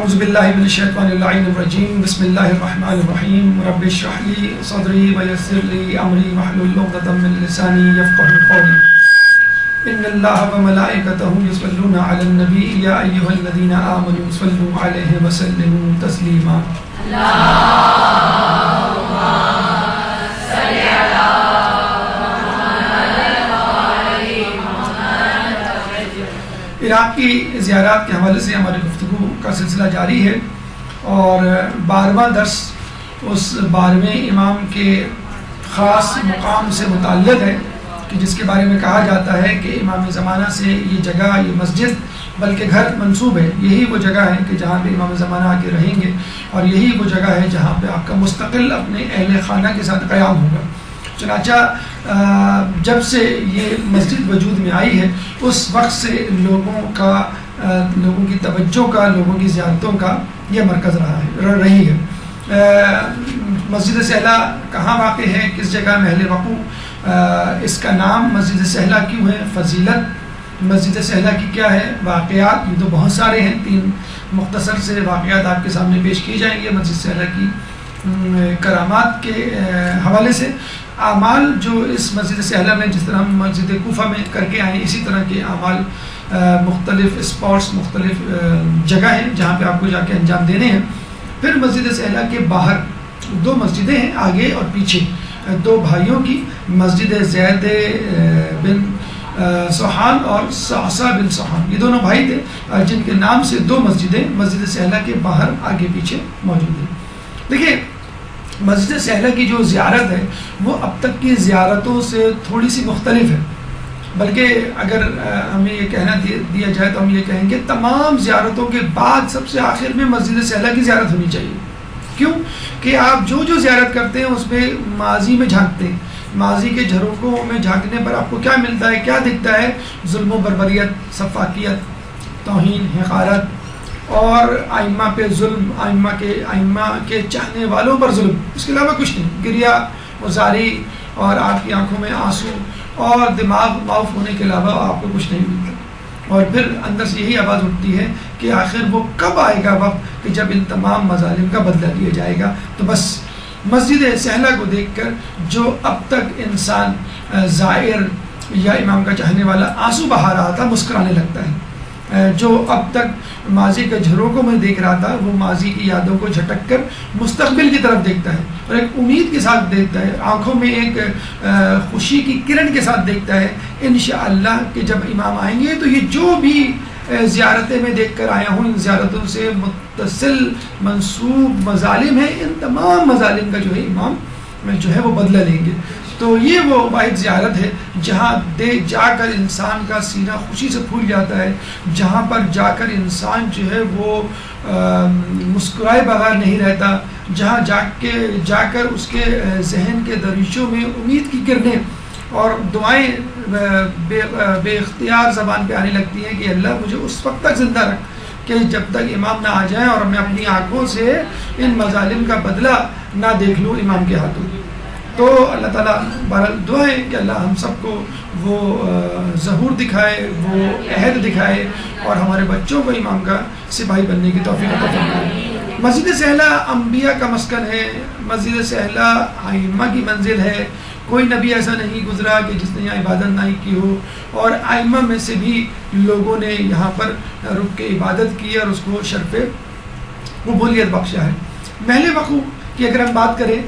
اعوذ باللہ من الشیطان اللعین الرجیم بسم اللہ الرحمن الرحیم رب اشرح لی صدری ویسر لی امری واحلل عقدۃ من لسانی یفقهوا قولی ان اللہ وملائکتہ یصلون علی النبی یا ایھا الذین آمنوا صلوا علیہ وسلموا تسلیما عراق کی زیارات کے حوالے سے ہماری گفتگو کا سلسلہ جاری ہے اور 12واں درس اس 12ویں امام کے خاص مقام سے متعلق ہے کہ جس کے بارے میں کہا جاتا ہے کہ امام زمانہ سے یہ جگہ یہ مسجد بلکہ گھر منسوب ہے. یہی وہ جگہ ہے کہ جہاں پہ امام زمانہ آ کے رہیں گے اور یہی وہ جگہ ہے جہاں پہ آپ کا مستقل اپنے اہل خانہ کے ساتھ قیام ہوگا. چنانچہ جب سے یہ مسجد وجود میں آئی ہے اس وقت سے لوگوں کی توجہ کا لوگوں کی زیارتوں کا یہ مرکز رہی ہے. مسجد سہلہ کہاں واقع ہے, کس جگہ محل وقوع, اس کا نام مسجد سہلہ کیوں ہے, فضیلت مسجد سہلہ کی کیا ہے, واقعات یہ تو بہت سارے ہیں, 3 مختصر سے واقعات آپ کے سامنے پیش کی جائیں گے مسجد سہلہ کی کرامات کے حوالے سے. اعمال جو اس مسجد سہلہ میں جس طرح ہم مسجد کوفہ میں کر کے آئے اسی طرح کے اعمال مختلف اسپاٹس مختلف جگہ ہیں جہاں پہ آپ کو جا کے انجام دینے ہیں. پھر مسجد سہلہ کے باہر 2 مسجدیں ہیں, آگے اور پیچھے 2 بھائیوں کی, مسجد زید بن سوحان اور صعصع بن سوحان, یہ دونوں بھائی تھے جن کے نام سے 2 مسجدیں مسجد سہلہ کے باہر آگے پیچھے موجود ہیں. دیکھیے مسجد سہلہ کی جو زیارت ہے وہ اب تک کی زیارتوں سے تھوڑی سی مختلف ہے, بلکہ اگر ہمیں یہ کہنا دیا جائے تو ہم یہ کہیں گے تمام زیارتوں کے بعد سب سے آخر میں مسجد سہلہ کی زیارت ہونی چاہیے. کیوں کہ آپ جو زیارت کرتے ہیں اس میں ماضی میں جھانکتے ہیں, ماضی کے جھروکوں میں جھانکنے پر آپ کو کیا ملتا ہے, کیا دکھتا ہے, ظلم و بربریت, سفاکیت, توہین, حقارت اور ائمہ پہ ظلم, ائمہ کے چاہنے والوں پر ظلم, اس کے علاوہ کچھ نہیں. گریہ و زاری اور آپ کی آنکھوں میں آنسو اور دماغ معاف ہونے کے علاوہ آپ کو کچھ نہیں ملتا. اور پھر اندر سے یہی آواز اٹھتی ہے کہ آخر وہ کب آئے گا وقت کہ جب ان تمام مظالم کا بدلہ لیا جائے گا. تو بس مسجد سہلہ کو دیکھ کر جو اب تک انسان زائر یا امام کا چاہنے والا آنسو بہا رہا تھا مسکرانے لگتا ہے, جو اب تک ماضی کے جھروکوں میں دیکھ رہا تھا وہ ماضی کی یادوں کو جھٹک کر مستقبل کی طرف دیکھتا ہے اور ایک امید کے ساتھ دیکھتا ہے, آنکھوں میں ایک خوشی کی کرن کے ساتھ دیکھتا ہے انشاءاللہ کہ جب امام آئیں گے تو یہ جو بھی زیارتیں میں دیکھ کر آیا ہوں ان زیارتوں سے متصل منسوب مظالم ہیں, ان تمام مظالم کا جو ہے امام جو ہے وہ بدلہ لیں گے. تو یہ وہ واحد زیارت ہے جہاں جا کر انسان کا سینہ خوشی سے پھول جاتا ہے, جہاں پر جا کر انسان جو ہے وہ مسکرائے بغیر نہیں رہتا, جہاں جا کر اس کے ذہن کے دریچوں میں امید کی کرنیں اور دعائیں بے اختیار زبان پہ آنے لگتی ہیں کہ اللہ مجھے اس وقت تک زندہ رکھ کہ جب تک امام نہ آ جائیں اور میں اپنی آنکھوں سے ان مظالم کا بدلہ نہ دیکھ لوں امام کے ہاتھوں. تو اللہ تعالیٰ بہرحال دعا ہے کہ اللہ ہم سب کو وہ ظہور دکھائے, وہ عہد دکھائے اور ہمارے بچوں کو امام کا سپاہی بننے کی توفیق عطا فرمائے. مسجد سہلہ انبیاء کا مسکن ہے, مسجد سہلہ ائمہ کی منزل ہے. کوئی نبی ایسا نہیں گزرا کہ جس نے یہاں عبادت نہیں کی ہو, اور ائمہ میں سے بھی لوگوں نے یہاں پر رک کے عبادت کی اور اس کو شرف قبولیت بخشا ہے. محل وقوع کی اگر ہم بات کریں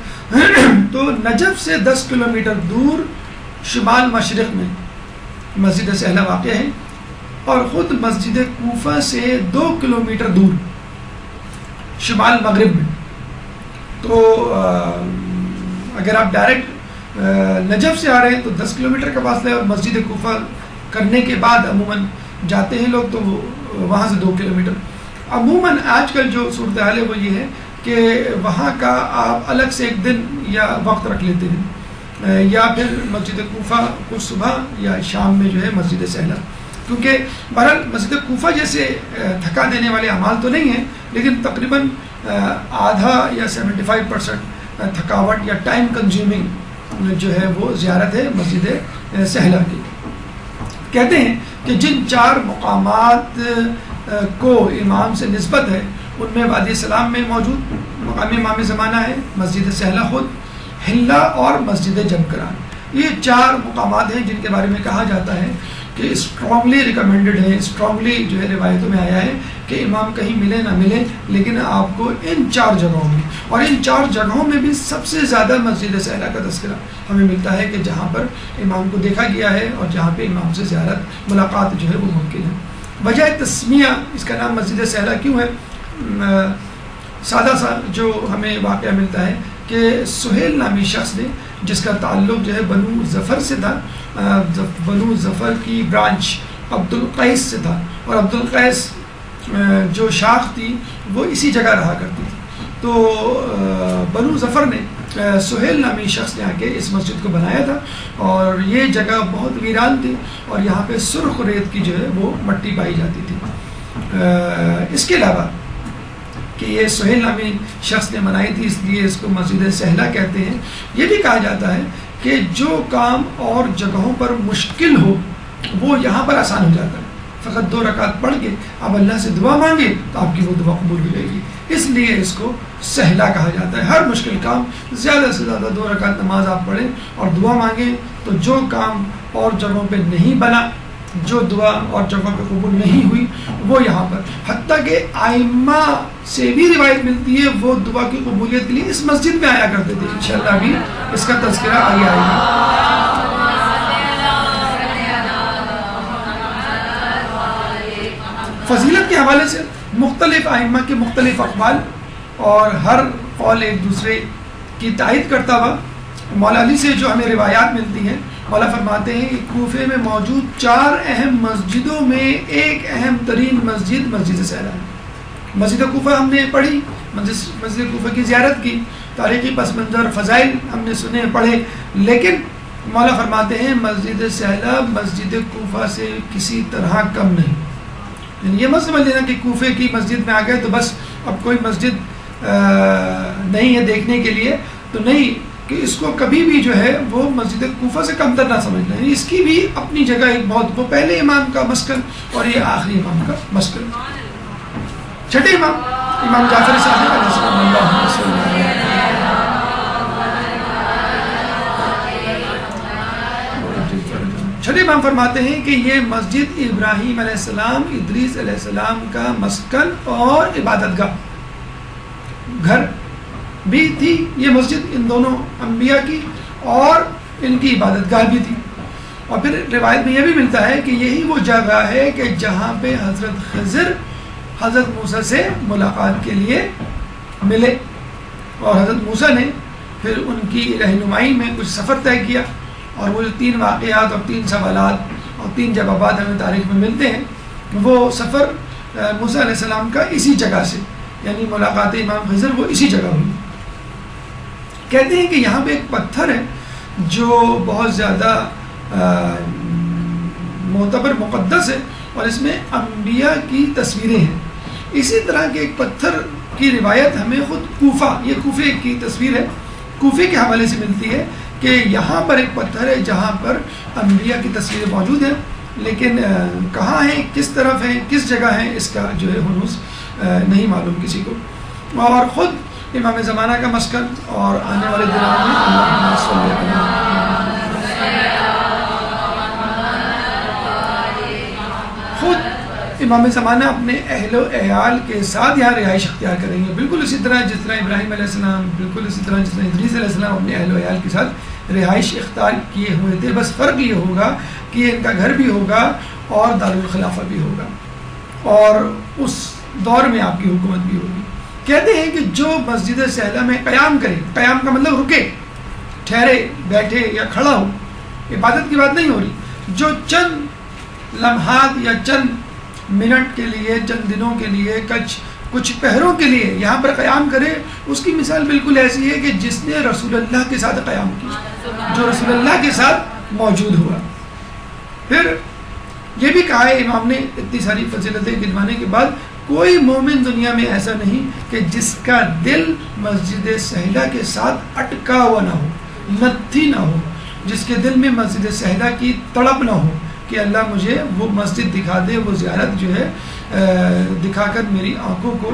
تو نجف سے 10 کلومیٹر دور شمال مشرق میں مسجد سہلہ واقع ہے اور خود مسجد کوفہ سے 2 کلومیٹر دور شمال مغرب میں. تو اگر آپ ڈائریکٹ نجف سے آ رہے ہیں تو 10 کلومیٹر کا فاصلہ ہے, اور مسجد کوفہ کرنے کے بعد عموماً جاتے ہیں لوگ تو وہاں سے 2 کلومیٹر. عموماً آج کل جو صورتحال ہے وہ یہ ہے کہ وہاں کا آپ الگ سے ایک دن یا وقت رکھ لیتے ہیں, یا پھر مسجد کوفہ کو صبح یا شام میں جو ہے مسجد سہلہ, کیونکہ بہرحال مسجد کوفہ جیسے تھکا دینے والے اعمال تو نہیں ہیں لیکن تقریباً آدھا یا 75% تھکاوٹ یا ٹائم کنزیومنگ جو ہے وہ زیارت ہے مسجد سہلہ کی. کہتے ہیں کہ جن 4 مقامات کو امام سے نسبت ہے ان میں وادی سلام میں موجود مقام امام زمانہ ہے، مسجد سہلہ خود، حلہ اور مسجد جمکران. یہ 4 مقامات ہیں جن کے بارے میں کہا جاتا ہے کہ اسٹرانگلی ریکمینڈڈ ہے، اسٹرانگلی جو ہے روایتوں میں آیا ہے کہ امام کہیں ملے نہ ملے لیکن آپ کو ان 4 جگہوں میں، اور ان 4 جگہوں میں بھی سب سے زیادہ مسجد سہلہ کا تذکرہ ہمیں ملتا ہے کہ جہاں پر امام کو دیکھا گیا ہے اور جہاں پہ امام سے زیارت ملاقات جو ہے وہ ممکن ہے. وجہ تسمیہ اس کا نام مسجد سہلہ کیوں ہے؟ سادہ سا جو ہمیں واقعہ ملتا ہے کہ سہیل نامی شخص نے، جس کا تعلق جو ہے بنو ظفر سے تھا، بنو ظفر کی برانچ عبد القیس سے تھا، اور عبد القیس جو شاخ تھی وہ اسی جگہ رہا کرتی تھی. تو بنو ظفر نے، سہیل نامی شخص نے آ کے اس مسجد کو بنایا تھا، اور یہ جگہ بہت ویران تھی اور یہاں پہ سرخ ریت کی جو ہے وہ مٹی پائی جاتی تھی. اس کے علاوہ کہ یہ سہیل نامی شخص نے بنائی تھی اس لیے اس کو مسجد سہلہ کہتے ہیں. یہ بھی کہا جاتا ہے کہ جو کام اور جگہوں پر مشکل ہو وہ یہاں پر آسان ہو جاتا ہے. فقط 2 رکعت پڑھ کے آپ اللہ سے دعا مانگے تو آپ کی وہ دعا قبول ہو جائے گی. اس لیے اس کو سہلہ کہا جاتا ہے. ہر مشکل کام زیادہ سے زیادہ 2 رکعت نماز آپ پڑھیں اور دعا مانگیں تو جو کام اور جگہوں پہ نہیں بنا، جو دعا اور جگہوں پہ قبول نہیں ہوئی، وہ یہاں پر، حتیٰ کہ ائمہ سے بھی روایت ملتی ہے وہ دعا کی قبولیت کے لیے اس مسجد میں آیا کرتے تھے. انشاءاللہ ابھی اس کا تذکرہ آئے گا. فضیلت کے حوالے سے مختلف ائمہ کے مختلف اقوال اور ہر قول ایک دوسرے کی تائید کرتا ہوا. مولا علی سے جو ہمیں روایات ملتی ہیں، مولا فرماتے ہیں کہ کوفے میں موجود 4 اہم مسجدوں میں ایک اہم ترین مسجد مسجد سہلہ ہے. مسجد کوفہ ہم نے پڑھی، مسجد کوفہ کی زیارت کی، تاریخی پس منظر فضائل ہم نے سنے پڑھے، لیکن مولا فرماتے ہیں مسجد سہلہ مسجد کوفہ سے کسی طرح کم نہیں. یعنی یہ مت سمجھ لینا کہ کوفے کی مسجد میں آ گئے تو بس اب کوئی مسجد نہیں ہے دیکھنے کے لیے، تو نہیں، کہ اس کو کبھی بھی جو ہے وہ مسجد کوفہ سے کم تر نہ سمجھنا ہے. اس کی بھی اپنی جگہ ایک بہت، وہ پہلے امام کا مسکن اور یہ آخری امام کا مسکن. چھٹے امام امام جعفر صادق علیہ السلام چھٹے امام فرماتے ہیں کہ یہ مسجد ابراہیم علیہ السلام، ادریس علیہ السلام کا مسکن اور عبادت گاہ، گھر بھی تھی. یہ مسجد ان دونوں انبیاء کی اور ان کی عبادت گاہ بھی تھی. اور پھر روایت میں یہ بھی ملتا ہے کہ یہی وہ جگہ ہے کہ جہاں پہ حضرت خضر حضرت موسیٰ سے ملاقات کے لیے ملے، اور حضرت موسیٰ نے پھر ان کی رہنمائی میں کچھ سفر طے کیا، اور وہ جو 3 واقعات اور 3 سوالات اور 3 جوابات ہمیں تاریخ میں ملتے ہیں، وہ سفر موسیٰ علیہ السلام کا اسی جگہ سے، یعنی ملاقات امام خضر وہ اسی جگہ ہوئی. کہتے ہیں کہ یہاں پہ ایک پتھر ہے جو بہت زیادہ معتبر مقدس ہے اور اس میں انبیاء کی تصویریں ہیں. اسی طرح کے ایک پتھر کی روایت ہمیں خود کوفہ، یہ کوفے کی تصویر ہے، کوفے کے حوالے سے ملتی ہے کہ یہاں پر ایک پتھر ہے جہاں پر انبیاء کی تصویریں موجود ہیں، لیکن کہاں ہیں، کس طرف ہیں، کس جگہ ہیں، اس کا جو ہے ہنوز نہیں معلوم کسی کو. اور خود امام زمانہ کا مسکن اور آنے والے دنوں میں اللہم صلی خود امام زمانہ اپنے اہل و عیال کے ساتھ یہاں رہائش اختیار کریں گے، بالکل اسی طرح جس طرح ابراہیم علیہ السلام، بالکل اسی طرح جس طرح ادریس علیہ السلام اپنے اہل و عیال کے ساتھ رہائش اختیار کیے ہوئے تھے. بس فرق یہ ہوگا کہ ان کا گھر بھی ہوگا اور دارالخلافہ بھی ہوگا، اور اس دور میں آپ کی حکومت بھی ہوگی. کہتے ہیں کہ جو مسجد سہلہ میں قیام کرے، قیام کا مطلب رکے، ٹھہرے، بیٹھے یا کھڑا ہو، عبادت کی بات نہیں ہو رہی، جو چند لمحات یا چند منٹ کے لیے، چند دنوں کے لیے، کچھ پہروں کے لیے یہاں پر قیام کرے، اس کی مثال بالکل ایسی ہے کہ جس نے رسول اللہ کے ساتھ قیام کیا، جو رسول اللہ کے ساتھ موجود ہوا. پھر یہ بھی کہا ہے امام نے اتنی ساری فضیلتیں گنوانے کے بعد، کوئی مومن دنیا میں ایسا نہیں کہ جس کا دل مسجد سہلہ کے ساتھ اٹکا ہوا نہ ہو، نتھی نہ ہو، جس کے دل میں مسجد سہلہ کی تڑپ نہ ہو، کہ اللہ مجھے وہ مسجد دکھا دے، وہ زیارت جو ہے دکھا کر میری آنکھوں کو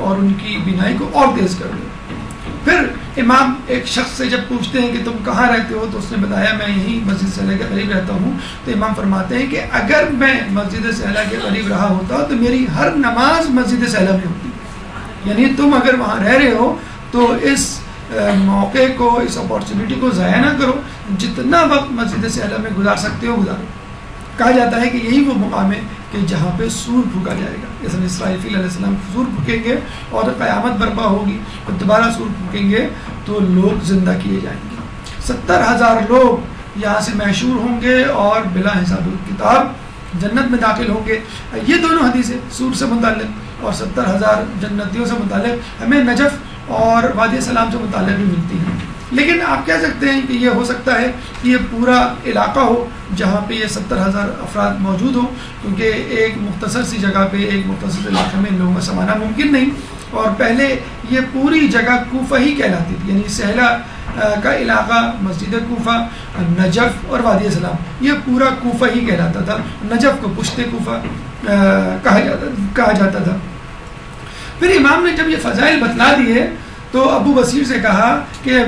اور ان کی بینائی کو اور تیز کر دے۔ پھر امام ایک شخص سے جب پوچھتے ہیں کہ تم کہاں رہتے ہو، تو اس نے بتایا میں یہیں مسجد سہلا کے قریب رہتا ہوں، تو امام فرماتے ہیں کہ اگر میں مسجد سہلا کے قریب رہا ہوتا تو میری ہر نماز مسجد سہلا میں ہوتی، یعنی تم اگر وہاں رہ رہے ہو تو اس موقع کو، اس اپارچونیٹی کو ضائع نہ کرو، جتنا وقت مسجد سہلا میں گزار سکتے ہو گزارو۔ کہا جاتا ہے کہ یہی وہ مقام ہے کہ جہاں پہ سور پھونکا جائے گا، جیسے اسرائیل علیہ السلام سور پھونکیں گے اور قیامت برپا ہوگی، تو دوبارہ سور پھونکیں گے تو لوگ زندہ کیے جائیں گے۔ 70,000 لوگ یہاں سے محشور ہوں گے اور بلا حساب کتاب جنت میں داخل ہوں گے۔ یہ دونوں حدیثیں سور سے متعلق اور 70,000 جنتیوں سے متعلق ہمیں نجف اور وادی سلام سے متعلق بھی ملتی ہیں، لیکن آپ کہہ سکتے ہیں کہ یہ ہو سکتا ہے کہ یہ پورا علاقہ ہو جہاں پہ یہ 70,000 افراد موجود ہوں، کیونکہ ایک مختصر سی جگہ پہ ایک مختصر علاقے میں ان لوگوں کا سمانا ممکن نہیں، اور پہلے یہ پوری جگہ کوفہ ہی کہلاتی تھی، یعنی سہلا کا علاقہ، مسجد کوفہ، نجف اور وادی سلام، یہ پورا کوفہ ہی کہلاتا تھا۔ نجف کو پشت کوفہ کہا جاتا تھا۔ پھر امام نے جب یہ فضائل بتلا دیے تو ابو بصیر سے کہا کہ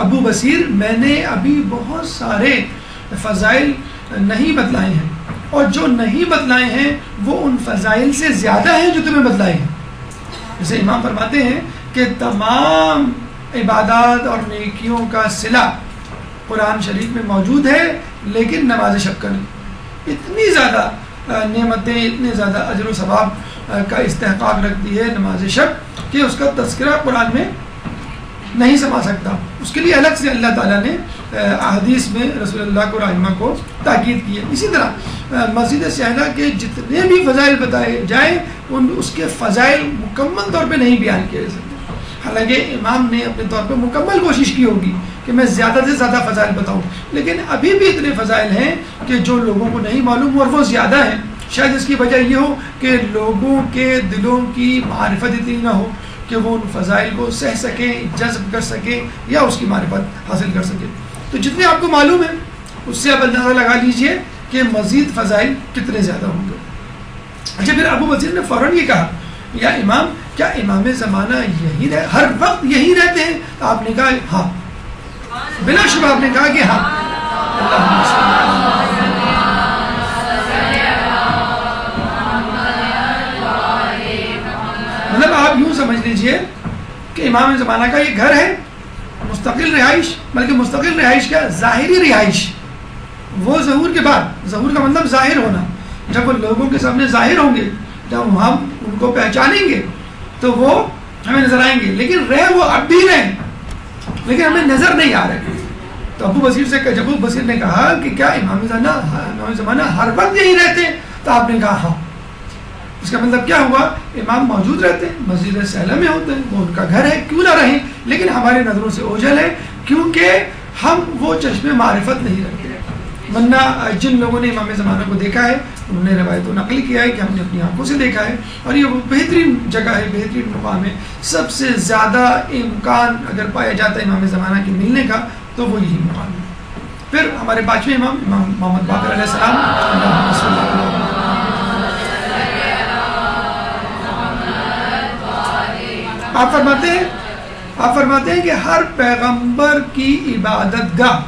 ابو بصیر میں نے ابھی بہت سارے فضائل نہیں بتلائے ہیں، اور جو نہیں بتلائے ہیں وہ ان فضائل سے زیادہ ہیں جو تمہیں بتلائے ہیں۔ جیسے امام فرماتے ہیں کہ تمام عبادات اور نیکیوں کا صلہ قرآن شریف میں موجود ہے، لیکن نماز شب کا نہیں۔ اتنی زیادہ نعمتیں، اتنے زیادہ اجر و ثواب کا استحقاق رکھتی ہے نماز شب کہ اس کا تذکرہ قرآن میں نہیں سما سکتا۔ اس کے لیے الگ سے اللہ تعالیٰ نے احادیث میں رسول اللہ کو رحمہ کو تاکید کی ہے۔ اسی طرح مسجد سہلا کے جتنے بھی فضائل بتائے جائیں اس کے فضائل مکمل طور پہ نہیں بیان کیے جا سکتے، حالانکہ امام نے اپنے طور پہ مکمل کوشش کی ہوگی کہ میں زیادہ سے زیادہ فضائل بتاؤں، لیکن ابھی بھی اتنے فضائل ہیں کہ جو لوگوں کو نہیں معلوم اور وہ زیادہ ہیں۔ شاید اس کی وجہ یہ ہو کہ لوگوں کے دلوں کی معرفت اتنی نہ ہو کہ وہ ان فضائل کو سہ سکیں، جذب کر سکیں یا اس کی معرفت حاصل کر سکیں۔ تو جتنے آپ کو معلوم ہے اس سے آپ اندازہ لگا لیجئے کہ مزید فضائل کتنے زیادہ ہوں گے۔ اچھا، پھر ابو بصیر نے فوراً یہ کہا یا امام کیا امام زمانہ یہی ہر وقت یہی رہتے ہیں؟ تو آپ نے کہا ہاں، بلا شبہ آپ نے کہا کہ ہاں۔ مطلب آپ یوں سمجھ لیجئے کہ امام زمانہ کا یہ گھر ہے، مستقل رہائش، بلکہ مستقل رہائش کا ظاہری رہائش، وہ ظہور کے بعد، ظہور کا مطلب ظاہر ہونا، جب وہ لوگوں کے سامنے ظاہر ہوں گے، جب ہم ان کو پہچانیں گے تو وہ ہمیں نظر آئیں گے، لیکن رہ وہ اب بھی رہیں لیکن ہمیں نظر نہیں آ رہے۔ تو ابو بصیر سے جب ابو بصیر نے کہا کہ کیا امام زمانہ ہر وقت یہی رہتے ہیں؟ تو آپ نے کہا ہاں۔ اس کا مطلب کیا ہوا؟ امام موجود رہتے ہیں، مسجد سہلا میں ہوتے ہیں، وہ ان کا گھر ہے، کیوں نہ رہیں، لیکن ہماری نظروں سے اوجھل ہے کیونکہ ہم وہ چشم معرفت نہیں رکھتے۔ ورنہ جن لوگوں نے امام زمانہ کو دیکھا ہے انہوں نے روایت و نقل کیا ہے کہ ہم نے اپنی آنکھوں سے دیکھا ہے، اور یہ وہ بہترین جگہ ہے، بہترین مقام ہے، سب سے زیادہ امکان اگر پایا جاتا ہے امام زمانہ کے ملنے کا تو وہ یہی مقام ہے۔ پھر ہمارے پانچویں امام محمد باقر علیہ السلام، آپ فرماتے ہیں کہ ہر پیغمبر کی عبادت گاہ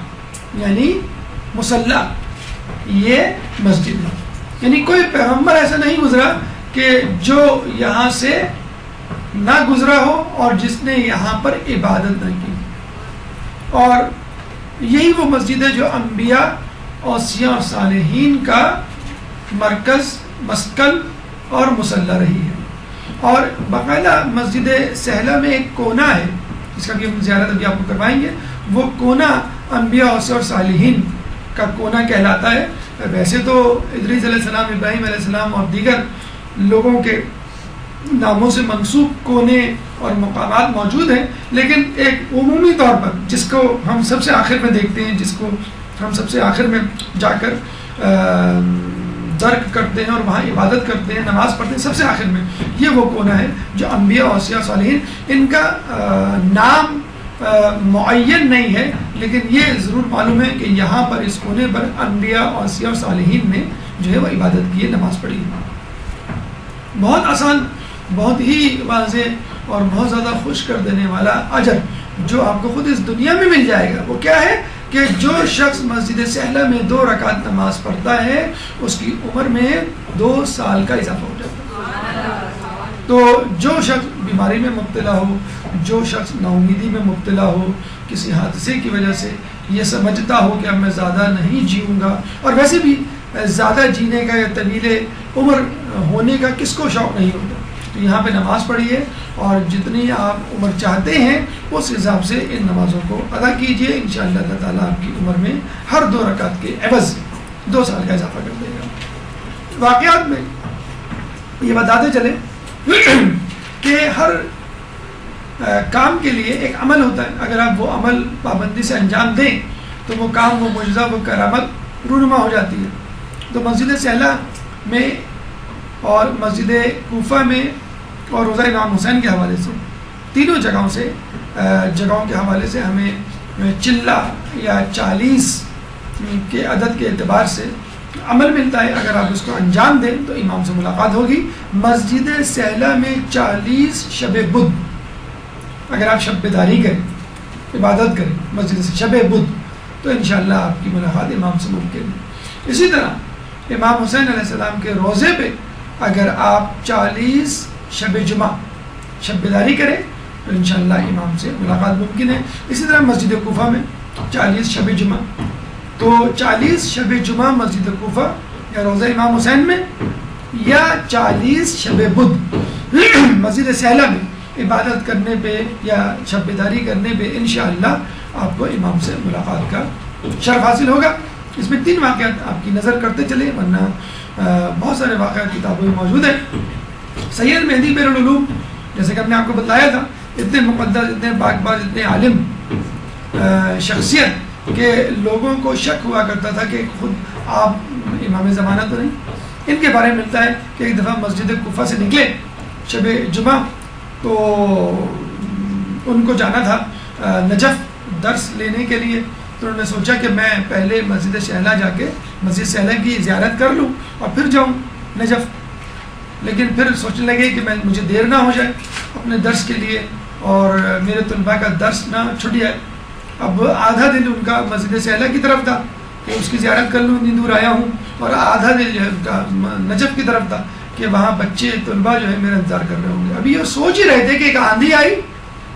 یعنی مصلی یہ مسجد ہے، یعنی کوئی پیغمبر ایسا نہیں گزرا کہ جو یہاں سے نہ گزرا ہو اور جس نے یہاں پر عبادت نہ کی، اور یہی وہ مسجد ہے جو انبیاء، اوصیاء اور صالحین کا مرکز، مسکن اور مصلی رہی ہے۔ اور باقاعدہ مسجد سہلا میں ایک کونا ہے جس کا بھی ہم زیارت ابھی آپ کو کروائیں گے، وہ کونا انبیاء، اوصیاء اور صالحین کا کونا کہلاتا ہے۔ ویسے تو ادریس علیہ السلام، ابراہیم علیہ السلام اور دیگر لوگوں کے ناموں سے منسوب کونے اور مقامات موجود ہیں، لیکن ایک عمومی طور پر جس کو ہم سب سے آخر میں دیکھتے ہیں، جس کو ہم سب سے آخر میں جا کر درک کرتے ہیں اور وہاں عبادت کرتے ہیں، نماز پڑھتے ہیں، سب سے آخر میں یہ وہ کونا ہے جو انبیاء، اوصیاء، صالحین، ان کا نام معین نہیں ہے لیکن یہ ضرور معلوم ہے کہ یہاں پر اس کونے پر انبیاء اوصیاء اور صالحین نے جو ہے وہ عبادت کی ہے، نماز پڑھی ہے۔ بہت آسان، بہت ہی واضح اور بہت زیادہ خوش کر دینے والا اجر جو آپ کو خود اس دنیا میں مل جائے گا، وہ کیا ہے کہ جو شخص مسجد سہلہ میں 2 رکعت نماز پڑھتا ہے اس کی عمر میں 2 سال کا اضافہ ہو جاتا ہے۔ تو جو شخص بیماری میں مبتلا ہو، جو شخص نا امیدی میں مبتلا ہو، کسی حادثے کی وجہ سے یہ سمجھتا ہو کہ اب میں زیادہ نہیں جیوں گا، اور ویسے بھی زیادہ جینے کا یا طویل عمر ہونے کا کس کو شوق نہیں ہوتا، تو یہاں پہ نماز پڑھیے اور جتنی آپ عمر چاہتے ہیں اس حساب سے ان نمازوں کو ادا کیجئے، انشاءاللہ اللہ تعالیٰ آپ کی عمر میں ہر 2 رکعت کے عوض 2 سال کا اضافہ کر دے گا۔ واقعات میں یہ بتاتے چلے کہ ہر کام کے لیے ایک عمل ہوتا ہے، اگر آپ وہ عمل پابندی سے انجام دیں تو وہ کام، وہ معجزہ، وہ کرامت رونما ہو جاتی ہے۔ تو مسجد سہلہ میں اور مسجد کوفہ میں اور روضہ امام حسین کے حوالے سے، تینوں جگہوں کے حوالے سے ہمیں چلہ یا 40 کے عدد کے اعتبار سے عمل ملتا ہے۔ اگر آپ اس کو انجام دیں تو امام سے ملاقات ہوگی۔ مسجد سہلہ میں 40 شب بدھ، اگر آپ شب بیداری کریں، عبادت کریں مسجد سے شب بدھ، تو انشاءاللہ آپ کی ملاقات امام سے ممکن ہے۔ اسی طرح امام حسین علیہ السلام کے روضے پہ اگر آپ 40 شب جمعہ شب بیداری کریں تو انشاءاللہ امام سے ملاقات ممکن ہے۔ اسی طرح مسجد کوفہ میں 40 شب جمعہ، تو 40 شب جمعہ مسجد کوفہ یا روضہ امام حسین میں، یا 40 شب بدھ مسجد سہلہ میں عبادت کرنے پہ یا شب بیداری کرنے پہ انشاءاللہ آپ کو امام سے ملاقات کا شرف حاصل ہوگا۔ اس میں 3 واقعات آپ کی نظر کرتے چلے، ورنہ بہت سارے واقعات کتابوں میں موجود ہیں۔ سید مہدی بیر العلوم، جیسے کہ ہم نے آپ کو بتایا تھا، اتنے مقدس، اتنے باغباز، اتنے عالم شخصیت کہ لوگوں کو شک ہوا کرتا تھا کہ خود آپ امام زمانہ تو نہیں۔ ان کے بارے میں ملتا ہے کہ ایک دفعہ مسجد کوفہ سے نکلے شب جمعہ، تو ان کو جانا تھا نجف درس لینے کے لیے، تو انہوں نے سوچا کہ میں پہلے مسجد سہلہ جا کے مسجد سہلہ کی زیارت کر لوں اور پھر جاؤں نجف، لیکن پھر سوچنے لگے کہ مجھے دیر نہ ہو جائے اپنے درس کے لیے اور میرے طلباء کا درس نہ چھٹ جائے۔ اب آدھا دن ان کا مسجد سہلہ کی طرف تھا کہ اس کی زیارت کر لوں، اتنی دور آیا ہوں، اور آدھا دن جو ہے ان کا نجف کی طرف تھا کہ وہاں بچے طلباء جو ہے میرا انتظار کر رہے ہوں گے۔ ابھی یہ سوچ ہی رہے تھے کہ ایک آندھی آئی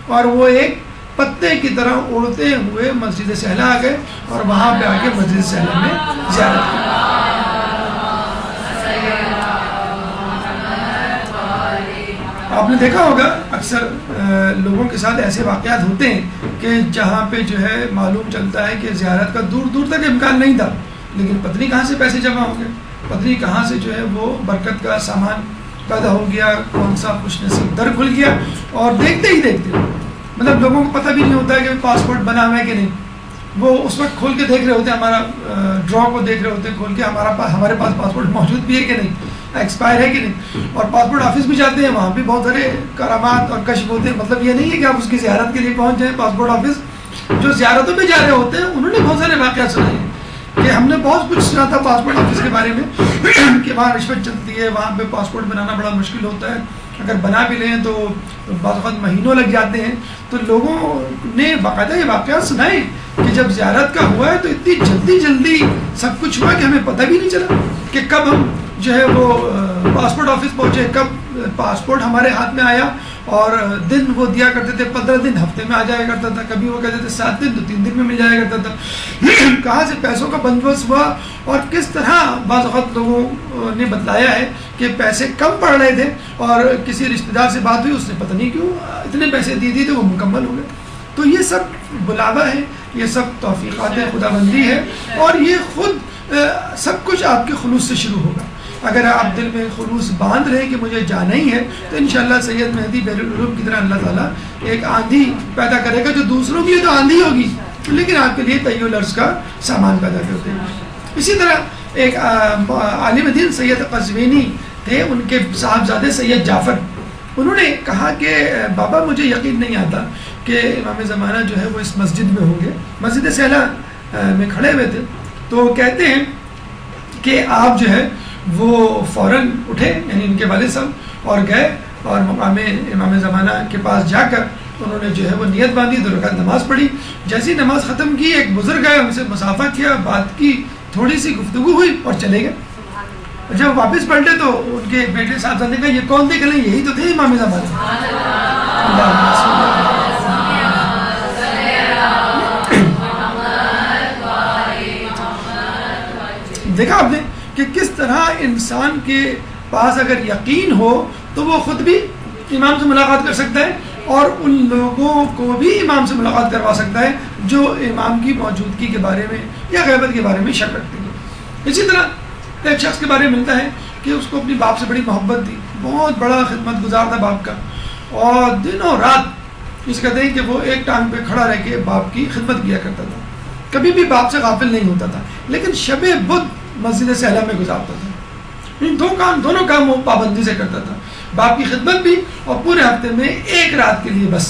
اور وہ ایک پتے کی طرح اڑتے ہوئے مسجد سہلہ آ گئے اور وہاں پہ آ کے مسجد سہلہ میں زیارت کی۔ آپ نے دیکھا ہوگا اکثر لوگوں کے ساتھ ایسے واقعات ہوتے ہیں کہ جہاں پہ جو ہے معلوم چلتا ہے کہ زیارت کا دور دور تک امکان نہیں تھا، لیکن پتہ کہاں سے پیسے جمع ہو گئے، پتہ کہاں سے جو ہے وہ برکت کا سامان پیدا ہو گیا، کون سا خوش نصیب در کھل گیا، اور دیکھتے ہی دیکھتے مطلب لوگوں کو پتہ بھی نہیں ہوتا ہے کہ پاسپورٹ بنا ہوا ہے کہ نہیں، وہ اس وقت کھول کے دیکھ رہے ہوتے ہیں، ہمارا ڈرا کو دیکھ رہے ہوتے ہیں کھول کے ہمارے پاس پاسپورٹ موجود بھی ہے کہ نہیں، ایکسپائر ہے کہ نہیں، اور پاسپورٹ آفس بھی جاتے ہیں، وہاں بھی بہت سارے کرامات اور کشف ہوتے ہیں۔ مطلب یہ نہیں ہے کہ آپ اس کی زیارت کے لیے پہنچ جائیں پاسپورٹ آفس، جو زیارتوں پہ جا رہے ہوتے ہیں انہوں نے بہت سارے واقعات سنائے ہیں کہ ہم نے بہت کچھ سنا تھا پاسپورٹ آفس کے بارے میں کہ وہاں رشوت چلتی ہے، وہاں پہ پاسپورٹ بنانا بڑا مشکل ہوتا ہے، اگر بنا بھی لیں تو بعض وقت مہینوں لگ جاتے ہیں۔ تو لوگوں نے باقاعدہ یہ واقعات سنائے کہ جب زیارت کا ہوا ہے تو اتنی جلدی سب کچھ ہوا کہ ہمیں پتہ بھی نہیں چلا کہ کب ہم جو ہے وہ پاسپورٹ آفس پہنچے، کب پاسپورٹ ہمارے ہاتھ میں آیا، اور دن وہ دیا کرتے تھے 15 دن، ہفتے میں آ جایا کرتا تھا، کبھی وہ کہتے تھے 7 دن، تو 3 دن میں مل جایا کرتا تھا۔ کہاں سے پیسوں کا بندوبست ہوا اور کس طرح بعض وقت لوگوں نے بتلایا ہے کہ پیسے کم پڑ رہے تھے اور کسی رشتہ دار سے بات ہوئی، اس نے پتہ نہیں کیوں اتنے پیسے دیے تھے وہ مکمل ہو گئے۔ تو یہ سب بلاوا ہے، یہ سب توفیقات خدا بندی ہے، اور یہ خود سب کچھ آپ کے خلوص سے شروع ہوگا۔ اگر آپ دل میں خلوص باندھ رہے کہ مجھے جانا ہی ہے تو انشاءاللہ سید مہدی بیر العلوم کی طرح اللہ تعالیٰ ایک آندھی پیدا کرے گا، جو دوسروں کی تو آندھی ہوگی لیکن آپ کے لیے طی العرض کا سامان پیدا کر دے گا۔ اسی طرح ایک عالم دین سید قزوینی تھے، ان کے صاحبزادے سید جعفر، انہوں نے کہا کہ بابا مجھے یقین نہیں آتا کہ امام زمانہ جو ہے وہ اس مسجد میں ہوں گے. مسجد سہلا میں کھڑے ہوئے تھے. تو کہتے ہیں کہ آپ جو ہے وہ فوراً اٹھے, یعنی ان کے والد صاحب, اور گئے اور مقام امام زمانہ کے پاس جا کر انہوں نے جو ہے وہ نیت باندھی, 2 رکعت نماز پڑھی. جیسی نماز ختم کی ایک بزرگ آئے, ان سے مصافحہ کیا, بات کی, تھوڑی سی گفتگو ہوئی اور چلے گئے. جب واپس پلٹے تو ان کے بیٹے صاحب نے کہا یہ کون تھے؟ کہ یہی تو تھے امام زمانہ. دیکھا آپ نے کہ کس طرح انسان کے پاس اگر یقین ہو تو وہ خود بھی امام سے ملاقات کر سکتا ہے اور ان لوگوں کو بھی امام سے ملاقات کروا سکتا ہے جو امام کی موجودگی کے بارے میں یا غیبت کے بارے میں شک رکھتے ہیں. اسی طرح ایک شخص کے بارے میں ملتا ہے کہ اس کو اپنی باپ سے بڑی محبت تھی, بہت بڑا خدمت گزار تھا باپ کا, اور دنوں رات اس کہتے ہیں کہ وہ ایک ٹانگ پہ کھڑا رہ کے باپ کی خدمت کیا کرتا تھا, کبھی بھی باپ سے غافل نہیں ہوتا تھا. لیکن شب بدھ مسجد سہلا میں گزارتا تھا. ان دونوں کام وہ پابندی سے کرتا تھا, باپ کی خدمت بھی اور پورے ہفتے میں ایک رات کے لیے بس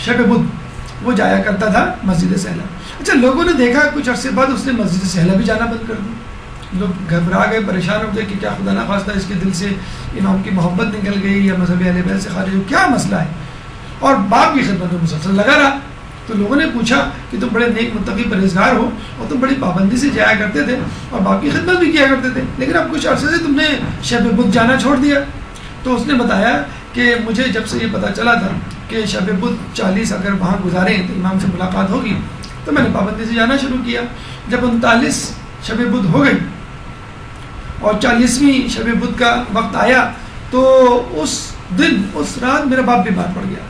شب بدھ وہ جایا کرتا تھا مسجد سہلا. اچھا, لوگوں نے دیکھا کچھ عرصے بعد اس نے مسجد سہلا بھی جانا بند کر دیا. لوگ گھبرا گئے, پریشان ہو گئے کہ کیا خدا نہ خواستہ اس کے دل سے امام کی محبت نکل گئی یا مذہب اہل بیت سے خارج ہو, کیا مسئلہ ہے. اور باپ کی خدمت میں مسلسل لگا رہا. تو لوگوں نے پوچھا کہ تم بڑے نیک متقی پرہیزگار ہو اور تم بڑی پابندی سے جایا کرتے تھے اور باپ کی خدمت بھی کیا کرتے تھے, لیکن اب کچھ عرصے سے تم نے شب بدھ جانا چھوڑ دیا. تو اس نے بتایا کہ مجھے جب سے یہ پتہ چلا تھا کہ شب بدھ 40 اگر وہاں گزاریں تو امام سے ملاقات ہوگی, تو میں نے پابندی سے جانا شروع کیا. جب 39 شب بدھ ہو گئی اور 40ویں شب بدھ کا وقت آیا تو اس دن اس رات میرا باپ بیمار پڑ گیا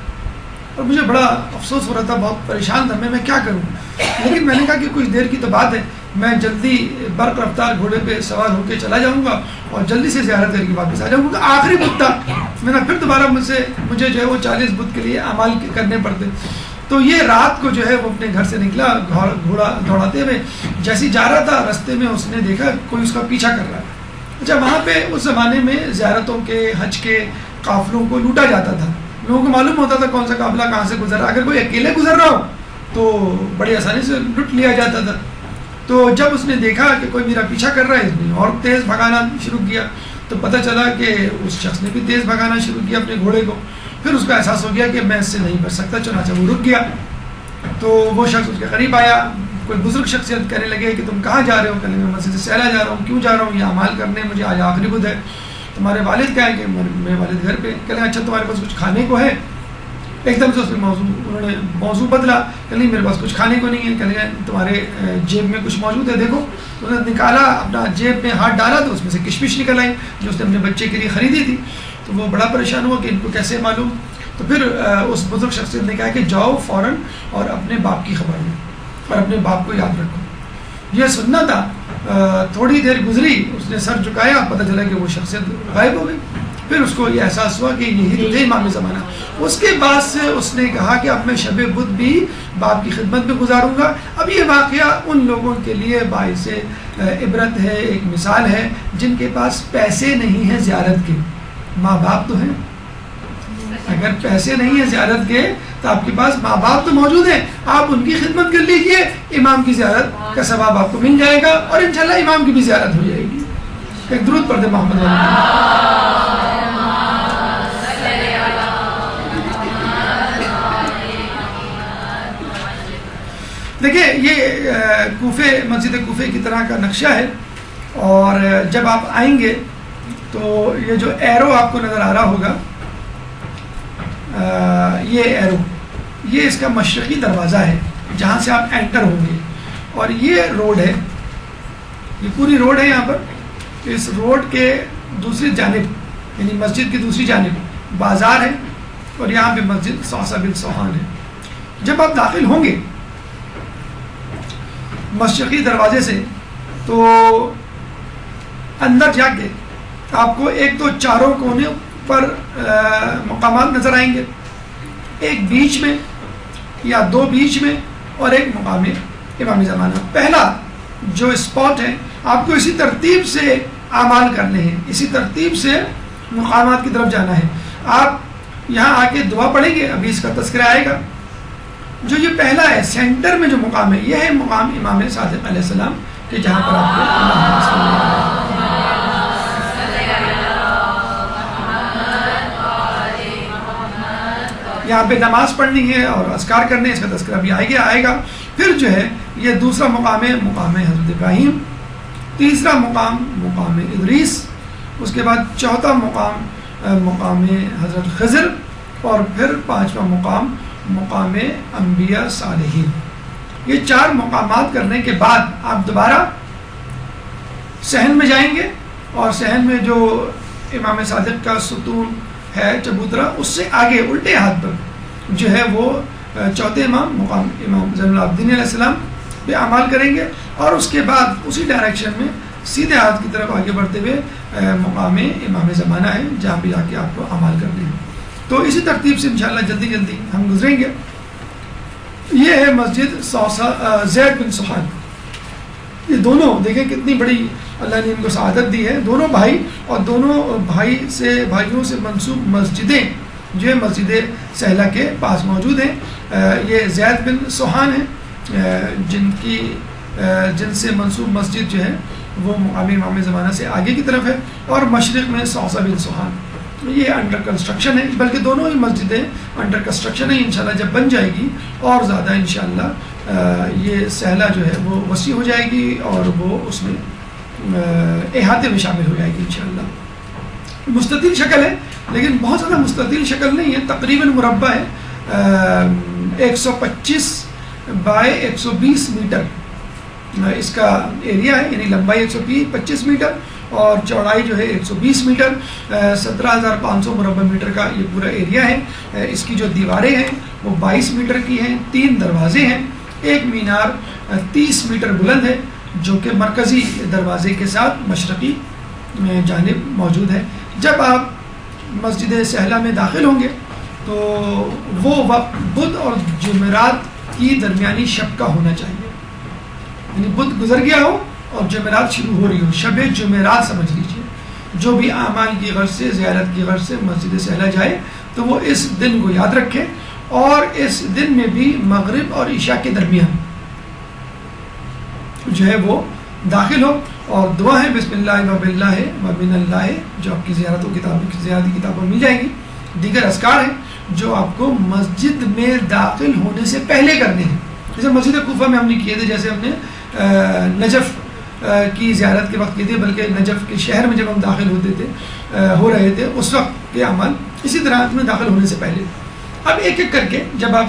اور مجھے بڑا افسوس ہو رہا تھا, بہت پریشان تھا میں کیا کروں. لیکن میں نے کہا کہ کچھ دیر کی تو بات ہے, میں جلدی برق رفتار گھوڑے پہ سوار ہو کے چلا جاؤں گا اور جلدی سے زیارت کر کے واپس آ جاؤں گا. آخری بدھ تھا, میں نے پھر دوبارہ مجھے جو ہے وہ 40 بدھ کے لیے اعمال کرنے پڑتے. تو یہ رات کو جو ہے وہ اپنے گھر سے نکلا گھوڑا دوڑاتے ہوئے, جیسے جا رہا تھا رستے میں اس نے دیکھا کوئی اس کا پیچھا کر رہا ہے. اچھا, وہاں پہ اس زمانے میں زیارتوں کے حج کے قافلوں کو لوٹا جاتا تھا. لوگوں کو معلوم ہوتا تھا کون سا قافلہ کہاں سے گزر رہا ہے. اگر کوئی اکیلے گزر رہا ہو تو بڑی آسانی سے لٹ لیا جاتا تھا. تو جب اس نے دیکھا کہ کوئی میرا پیچھا کر رہا ہے, اس نے اور تیز بھگانا شروع کیا. تو پتہ چلا کہ اس شخص نے بھی تیز بھگانا شروع کیا اپنے گھوڑے کو. پھر اس کا احساس ہو گیا کہ میں اس سے نہیں بچ سکتا, چنانچہ وہ رک گیا. تو وہ شخص اس کے قریب آیا, کوئی بزرگ شخصیت کہنے لگے کہ تم کہاں جا رہے ہو؟ کہنے میں مسجد سہلا جا رہا ہوں. کیوں جا رہا ہوں؟ یہ اعمال کرنے, مجھے آج آخری بدھ ہے. تمہارے والد کیا ہے؟ کہ میرے والد گھر پہ. کہنے اچھا تمہارے پاس کچھ کھانے کو ہے؟ ایک دم سے اس نے انہوں نے موضوع بدلا. کہ نہیں میرے پاس کچھ کھانے کو نہیں ہے. کہنے تمہارے جیب میں کچھ موجود ہے دیکھو. تو انہوں نے نکالا, اپنا جیب میں ہاتھ ڈالا تو اس میں سے کشمش نکل آئی جو اس نے اپنے بچے کے لیے خریدی تھی. تو وہ بڑا پریشان ہوا کہ ان کو کیسے معلوم. تو پھر اس بزرگ شخصیت نے کہا کہ جاؤ فوراً اور اپنے باپ کی خبر لیں اور اپنے باپ کو یاد رکھو. یہ سننا تھا. تھوڑی دیر گزری, اس نے سر جھکایا, پتہ چلا کہ وہ شخصیت غائب ہو گئی. پھر اس کو یہ احساس ہوا کہ یہی تو تھے امام زمانہ. اس کے بعد سے اس نے کہا کہ اب میں شب بدھ بھی باپ کی خدمت میں گزاروں گا. اب یہ واقعہ ان لوگوں کے لیے باعث عبرت ہے, ایک مثال ہے جن کے پاس پیسے نہیں ہیں زیارت کے. ماں باپ تو ہیں, اگر پیسے نہیں ہیں زیارت کے تو آپ کے پاس ماں باپ تو موجود ہیں, آپ ان کی خدمت کر لیجئے, امام کی زیارت کا ثواب آپ کو مل جائے گا اور انشاءاللہ امام کی بھی زیارت ہو جائے گی. ایک درود پڑھ دیں محمد دیکھیں یہ کوفے, مسجد کوفے کی طرح کا نقشہ ہے. اور جب آپ آئیں گے تو یہ جو ایرو آپ کو نظر آ رہا ہوگا, یہ ایرو, یہ اس کا مشرقی دروازہ ہے جہاں سے آپ انٹر ہوں گے. اور یہ روڈ ہے, یہ پوری روڈ ہے یہاں پر. اس روڈ کے دوسری جانب یعنی مسجد کی دوسری جانب بازار ہے اور یہاں پہ مسجد صوصہ بن سوہان ہے. جب آپ داخل ہوں گے مشرقی دروازے سے تو اندر جا کے آپ کو ایک تو چاروں کونے پر مقامات نظر آئیں گے, ایک بیچ میں یا دو بیچ میں اور ایک مقام امام زمانہ. پہلا جو اسپاٹ ہے آپ کو اسی ترتیب سے اعمال کرنے ہیں, اسی ترتیب سے مقامات کی طرف جانا ہے. آپ یہاں آ کے دعا پڑھیں گے, ابھی اس کا تذکرہ آئے گا. جو یہ پہلا ہے سینٹر میں جو مقام ہے، یہ ہے مقام امام صادق علیہ السلام کہ جہاں پر آپ کو یہاں پہ نماز پڑھنی ہے اور اذکار کرنے، اس کا تذکرہ بھی آئے گا. پھر جو ہے یہ دوسرا مقام ہے مقام حضرت ابراہیم، تیسرا مقام ادریس، اس کے بعد چوتھا مقام حضرت خضر، اور پھر پانچواں مقام انبیاء صالحین. یہ 4 مقامات کرنے کے بعد آپ دوبارہ صحن میں جائیں گے، اور صحن میں جو امام صادق کا ستون ہے چبوترا، اس سے آگے الٹے ہاتھ پر جو ہے وہ چوتھے مقام امام زین العابدین علیہ السلام پہ اعمال کریں گے، اور اس کے بعد اسی ڈائریکشن میں سیدھے ہاتھ کی طرف آگے بڑھتے ہوئے مقام امام زمانہ ہے جہاں پہ جا کے آپ کو اعمال کرنے ہیں. تو اسی ترتیب سے انشاءاللہ جلدی ہم گزریں گے. یہ ہے مسجد زید بن سہان. یہ دونوں دیکھیں کتنی بڑی اللہ نے ان کو سعادت دی ہے. دونوں بھائی، اور دونوں بھائیوں سے منسوب مسجدیں جو ہے مسجد سہلہ کے پاس موجود ہیں. یہ زید بن سہان ہیں جن سے منسوب مسجد جو ہے وہ مقام امام زمانہ سے آگے کی طرف ہے، اور مشرق میں صوصہ بن سہان. یہ انڈر کنسٹرکشن ہے، بلکہ دونوں ہی مسجدیں انڈر کنسٹرکشن ہیں. انشاءاللہ جب بن جائے گی اور زیادہ انشاءاللہ یہ سہلہ جو ہے وہ وسیع ہو جائے گی اور وہ اس میں احاطے میں شامل ہو جائے گی انشاءاللہ. مستطیل شکل ہے، لیکن بہت زیادہ مستطیل شکل نہیں ہے، تقریباً مربع ہے. 125 بائی 120 میٹر اس کا ایریا ہے، یعنی لمبائی 125 میٹر اور چوڑائی جو ہے 120 میٹر. 17,500 مربع میٹر کا یہ پورا ایریا ہے. اس کی جو دیواریں ہیں وہ 22 میٹر کی ہیں. 3 دروازے ہیں. ایک مینار 30 میٹر بلند ہے جو کہ مرکزی دروازے کے ساتھ مشرقی جانب موجود ہے. جب آپ مسجد سہلہ میں داخل ہوں گے تو وہ وقت بدھ اور جمعرات کی درمیانی شب کا ہونا چاہیے، یعنی بدھ گزر گیا ہو اور جمعرات شروع ہو رہی ہو، شب جمعرات سمجھ لیجیے. جو بھی اعمال کی غرض سے، زیارت کی غرض سے مسجد سہلہ جائے تو وہ اس دن کو یاد رکھے، اور اس دن میں بھی مغرب اور عشاء کے درمیان جو ہے وہ داخل ہو. اور دعا ہے بسم اللہ و باللہ و من اللہ، جو آپ کی زیارتی کتابوں میں مل جائیں گی. دیگر اذکار ہیں جو آپ کو مسجد میں داخل ہونے سے پہلے کرنے ہیں. جیسے مسجد کوفہ میں ہم نے کیے تھے، جیسے ہم نے نجف کی زیارت کے وقت کیے تھے، بلکہ نجف کے شہر میں جب ہم داخل ہو رہے تھے اس وقت کے عمل اسی طرح میں داخل ہونے سے پہلے. اب ایک ایک کر کے جب آپ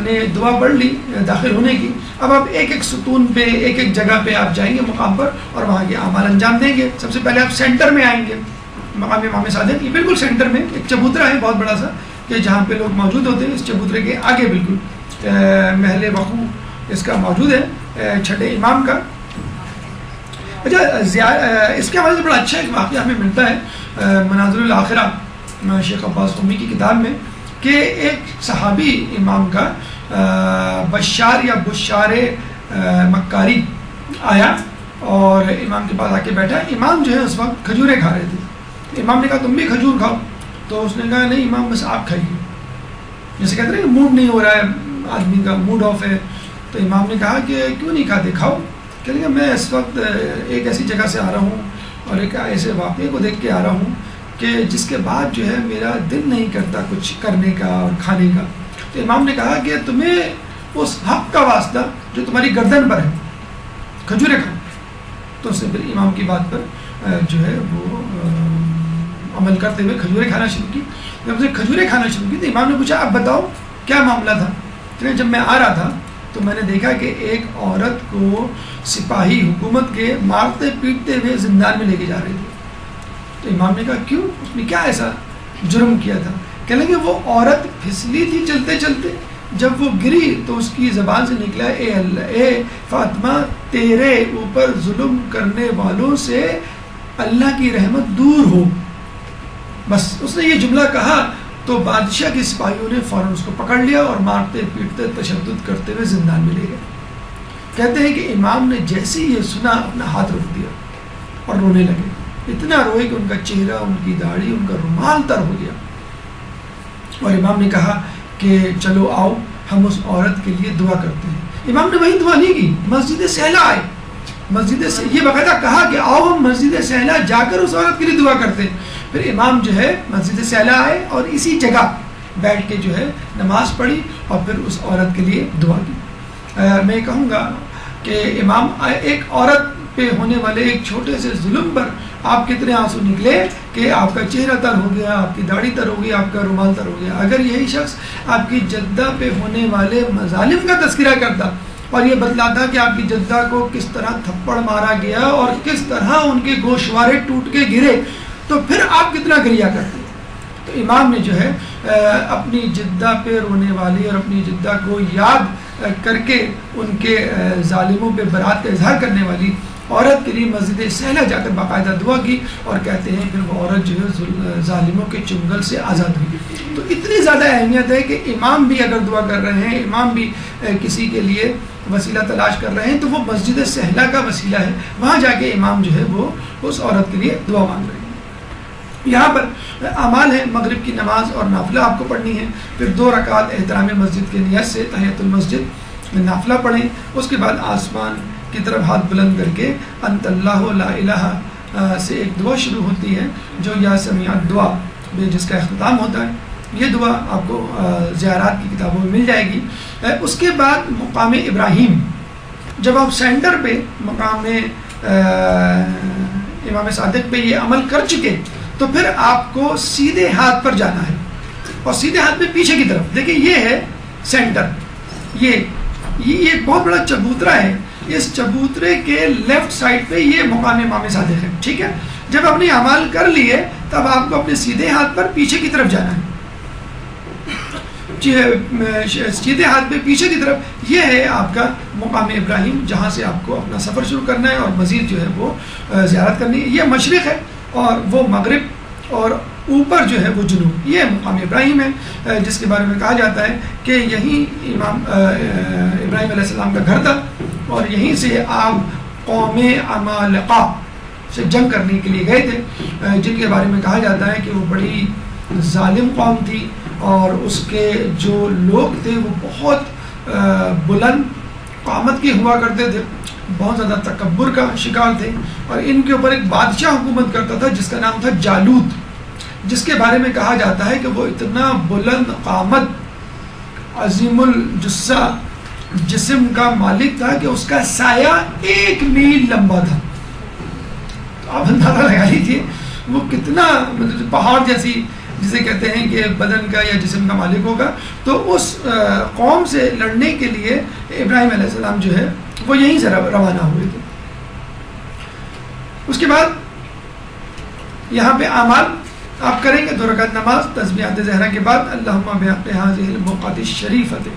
نے دعا پڑھ لی داخل ہونے کی، اب آپ ایک ایک ستون پہ، ایک ایک جگہ پہ آپ جائیں گے مقام پر اور وہاں کے اعمال انجام دیں گے. سب سے پہلے آپ سینٹر میں آئیں گے، مقام امام صادق. یہ بالکل سینٹر میں ایک چبوترا ہے بہت بڑا سا کہ جہاں پہ لوگ موجود ہوتے ہیں. اس چبوترے کے آگے بالکل محل وقوع اس کا موجود ہے، چھٹے امام کا. اچھا، اس کے حوالے سے بڑا اچھا ایک واقعہ ہمیں ملتا ہے مناظر الآخرہ شیخ عباس قمی کی کتاب میں، کہ ایک صحابی امام کا بشار یا بشار مکاری آیا اور امام کے پاس آ کے بیٹھا. امام جو ہے اس وقت کھجوریں کھا رہے تھے. امام نے کہا تم بھی کھجور کھاؤ، تو اس نے کہا نہیں امام بس آپ کھائیے. جیسے کہتے ہیں کہ موڈ نہیں ہو رہا ہے، آدمی کا موڈ آف ہے. تو امام نے کہا کہ کیوں نہیں کھاتے، کھاؤ. کہتے ہیں میں اس وقت ایک ایسی جگہ سے آ رہا ہوں اور ایک ایسے واقعے کو دیکھ کے آ رہا ہوں کہ جس کے بعد جو ہے میرا دل نہیں کرتا کچھ کرنے کا اور کھانے کا. تو امام نے کہا کہ تمہیں اس حق کا واسطہ جو تمہاری گردن پر ہے، کھجوریں کھاؤ. تو اس نے پھر امام کی بات پر جو ہے وہ عمل کرتے ہوئے کھجوریں کھانا شروع کی. جب اسے کھجوریں کھانا شروع کی تو امام نے پوچھا اب بتاؤ کیا معاملہ تھا. جب میں آ رہا تھا تو میں نے دیکھا کہ ایک عورت کو سپاہی حکومت کے مارتے پیٹتے ہوئے زندان میں لے کے جا رہے تھے. تو امام نے کہا کیوں، اس نے کیا ایسا جرم کیا تھا. کہنے لگے وہ عورت پھسلی تھی چلتے چلتے، جب وہ گری تو اس کی زبان سے نکلا اے اللہ، اے فاطمہ تیرے اوپر ظلم کرنے والوں سے اللہ کی رحمت دور ہو. بس اس نے یہ جملہ کہا تو بادشاہ کے سپاہیوں نے فوراً اس کو پکڑ لیا اور مارتے پیٹتے تشدد کرتے ہوئے زندان میں لے گئے. کہتے ہیں کہ امام نے جیسے ہی یہ سنا اپنا ہاتھ رکھ دیا اور رونے لگے. اتنا روئے کہ ان کا چہرہ، ان کی داڑھی، ان کا رومال تر ہو گیا. اور امام نے کہا کہ چلو آؤ ہم اس عورت کے لیے دعا کرتے ہیں۔ امام نے وہی دعا نہیں کی، مسجد سہلا آئے، یہ باقاعدہ کہا کہ آؤ ہم مسجد سہلا جا کر اس عورت کے لیے دعا کرتے ہیں۔ پھر امام جو ہے مسجد سہلا آئے اور اسی جگہ بیٹھ کے جو ہے نماز پڑھی اور پھر اس عورت کے لیے دعا کی۔ میں کہوں گا کہ امام ایک عورت پہ ہونے والے ایک چھوٹے سے ظلم پر آپ کتنے آنسو نکلے کہ آپ کا چہرہ تر ہو گیا، آپ کی داڑھی تر ہو گئی، آپ کا رومال تر ہو گیا۔ اگر یہی شخص آپ کی جدہ پہ ہونے والے مظالم کا تذکرہ کرتا اور یہ بتلاتا کہ آپ کی جدہ کو کس طرح تھپڑ مارا گیا اور کس طرح ان کے گوشوارے ٹوٹ کے گرے، تو پھر آپ کتنا گریہ کرتے۔ تو امام نے جو ہے اپنی جدہ پہ رونے والی اور اپنی جدہ کو یاد کر کے ان کے ظالموں پہ برات کا اظہار کرنے والی عورت کے لیے مسجد سہلا جا کر باقاعدہ دعا کی، اور کہتے ہیں پھر وہ عورت جو ہے ظالموں کے چنگل سے آزاد ہوئی۔ تو اتنی زیادہ اہمیت ہے کہ امام بھی اگر دعا کر رہے ہیں، امام بھی کسی کے لیے وسیلہ تلاش کر رہے ہیں، تو وہ مسجد سہلا کا وسیلہ ہے، وہاں جا کے امام جو ہے وہ اس عورت کے لیے دعا مانگ رہے ہیں۔ یہاں پر اعمال ہے، مغرب کی نماز اور نافلہ آپ کو پڑھنی ہے، پھر 2 رکعت احترام مسجد کے نیت سے تحیۃ المسجد میں نافلہ پڑھیں، اس کے بعد آسمان کی طرف ہاتھ بلند کر کے انت اللہ لا الہ سے ایک دعا شروع ہوتی ہے جو یا سمیع دعا جس کا اختتام ہوتا ہے۔ یہ دعا آپ کو زیارات کی کتابوں میں مل جائے گی۔ اس کے بعد مقام ابراہیم، جب آپ سینٹر پہ مقام امام صادق پہ یہ عمل کر چکے تو پھر آپ کو سیدھے ہاتھ پر جانا ہے، اور سیدھے ہاتھ پہ پیچھے کی طرف دیکھیں، یہ ہے سینٹر، یہ ایک بہت بڑا چبوترا ہے، اس چبوترے کے لیفٹ سائڈ پہ یہ مقام امام صادق ہے، ٹھیک ہے۔ جب اپنے اعمال کر لیے تب آپ کو اپنے سیدھے ہاتھ پر پیچھے کی طرف جانا ہے، سیدھے ہاتھ پہ پیچھے کی طرف، یہ ہے آپ کا مقام ابراہیم، جہاں سے آپ کو اپنا سفر شروع کرنا ہے اور مزید جو ہے وہ زیارت کرنی ہے۔ یہ مشرق ہے اور وہ مغرب، اور اوپر جو ہے وہ جنوب، یہ مقام ابراہیم ہے، جس کے بارے میں کہا جاتا ہے کہ یہیں امام ابراہیم علیہ السلام کا گھر تھا، اور یہیں سے آپ قوم عمالقہ سے جنگ کرنے کے لیے گئے تھے، جن کے بارے میں کہا جاتا ہے کہ وہ بڑی ظالم قوم تھی، اور اس کے جو لوگ تھے وہ بہت بلند قامت کے ہوا کرتے تھے، بہت زیادہ تکبر کا شکار تھے، اور ان کے اوپر ایک بادشاہ حکومت کرتا تھا جس کا نام تھا جالوت، جس کے بارے میں کہا جاتا ہے کہ وہ اتنا بلند قامت، عظیم الجثہ جسم کا مالک تھا کہ اس کا سایہ 1 میل لمبا تھا۔ تو آپ اندازہ لگا لیجیے وہ کتنا پہاڑ جیسی جسے کہتے ہیں کہ بدن کا یا جسم کا مالک ہوگا۔ تو اس قوم سے لڑنے کے لیے ابراہیم علیہ السلام جو ہے وہ یہیں سے روانہ ہوئے تھے۔ اس کے بعد یہاں پہ اعمال آپ کریں گے، 2 رکعت نماز تسبیحات زہرا کے بعد اللہم بحق ہذہ البقعۃ الشریفۃ،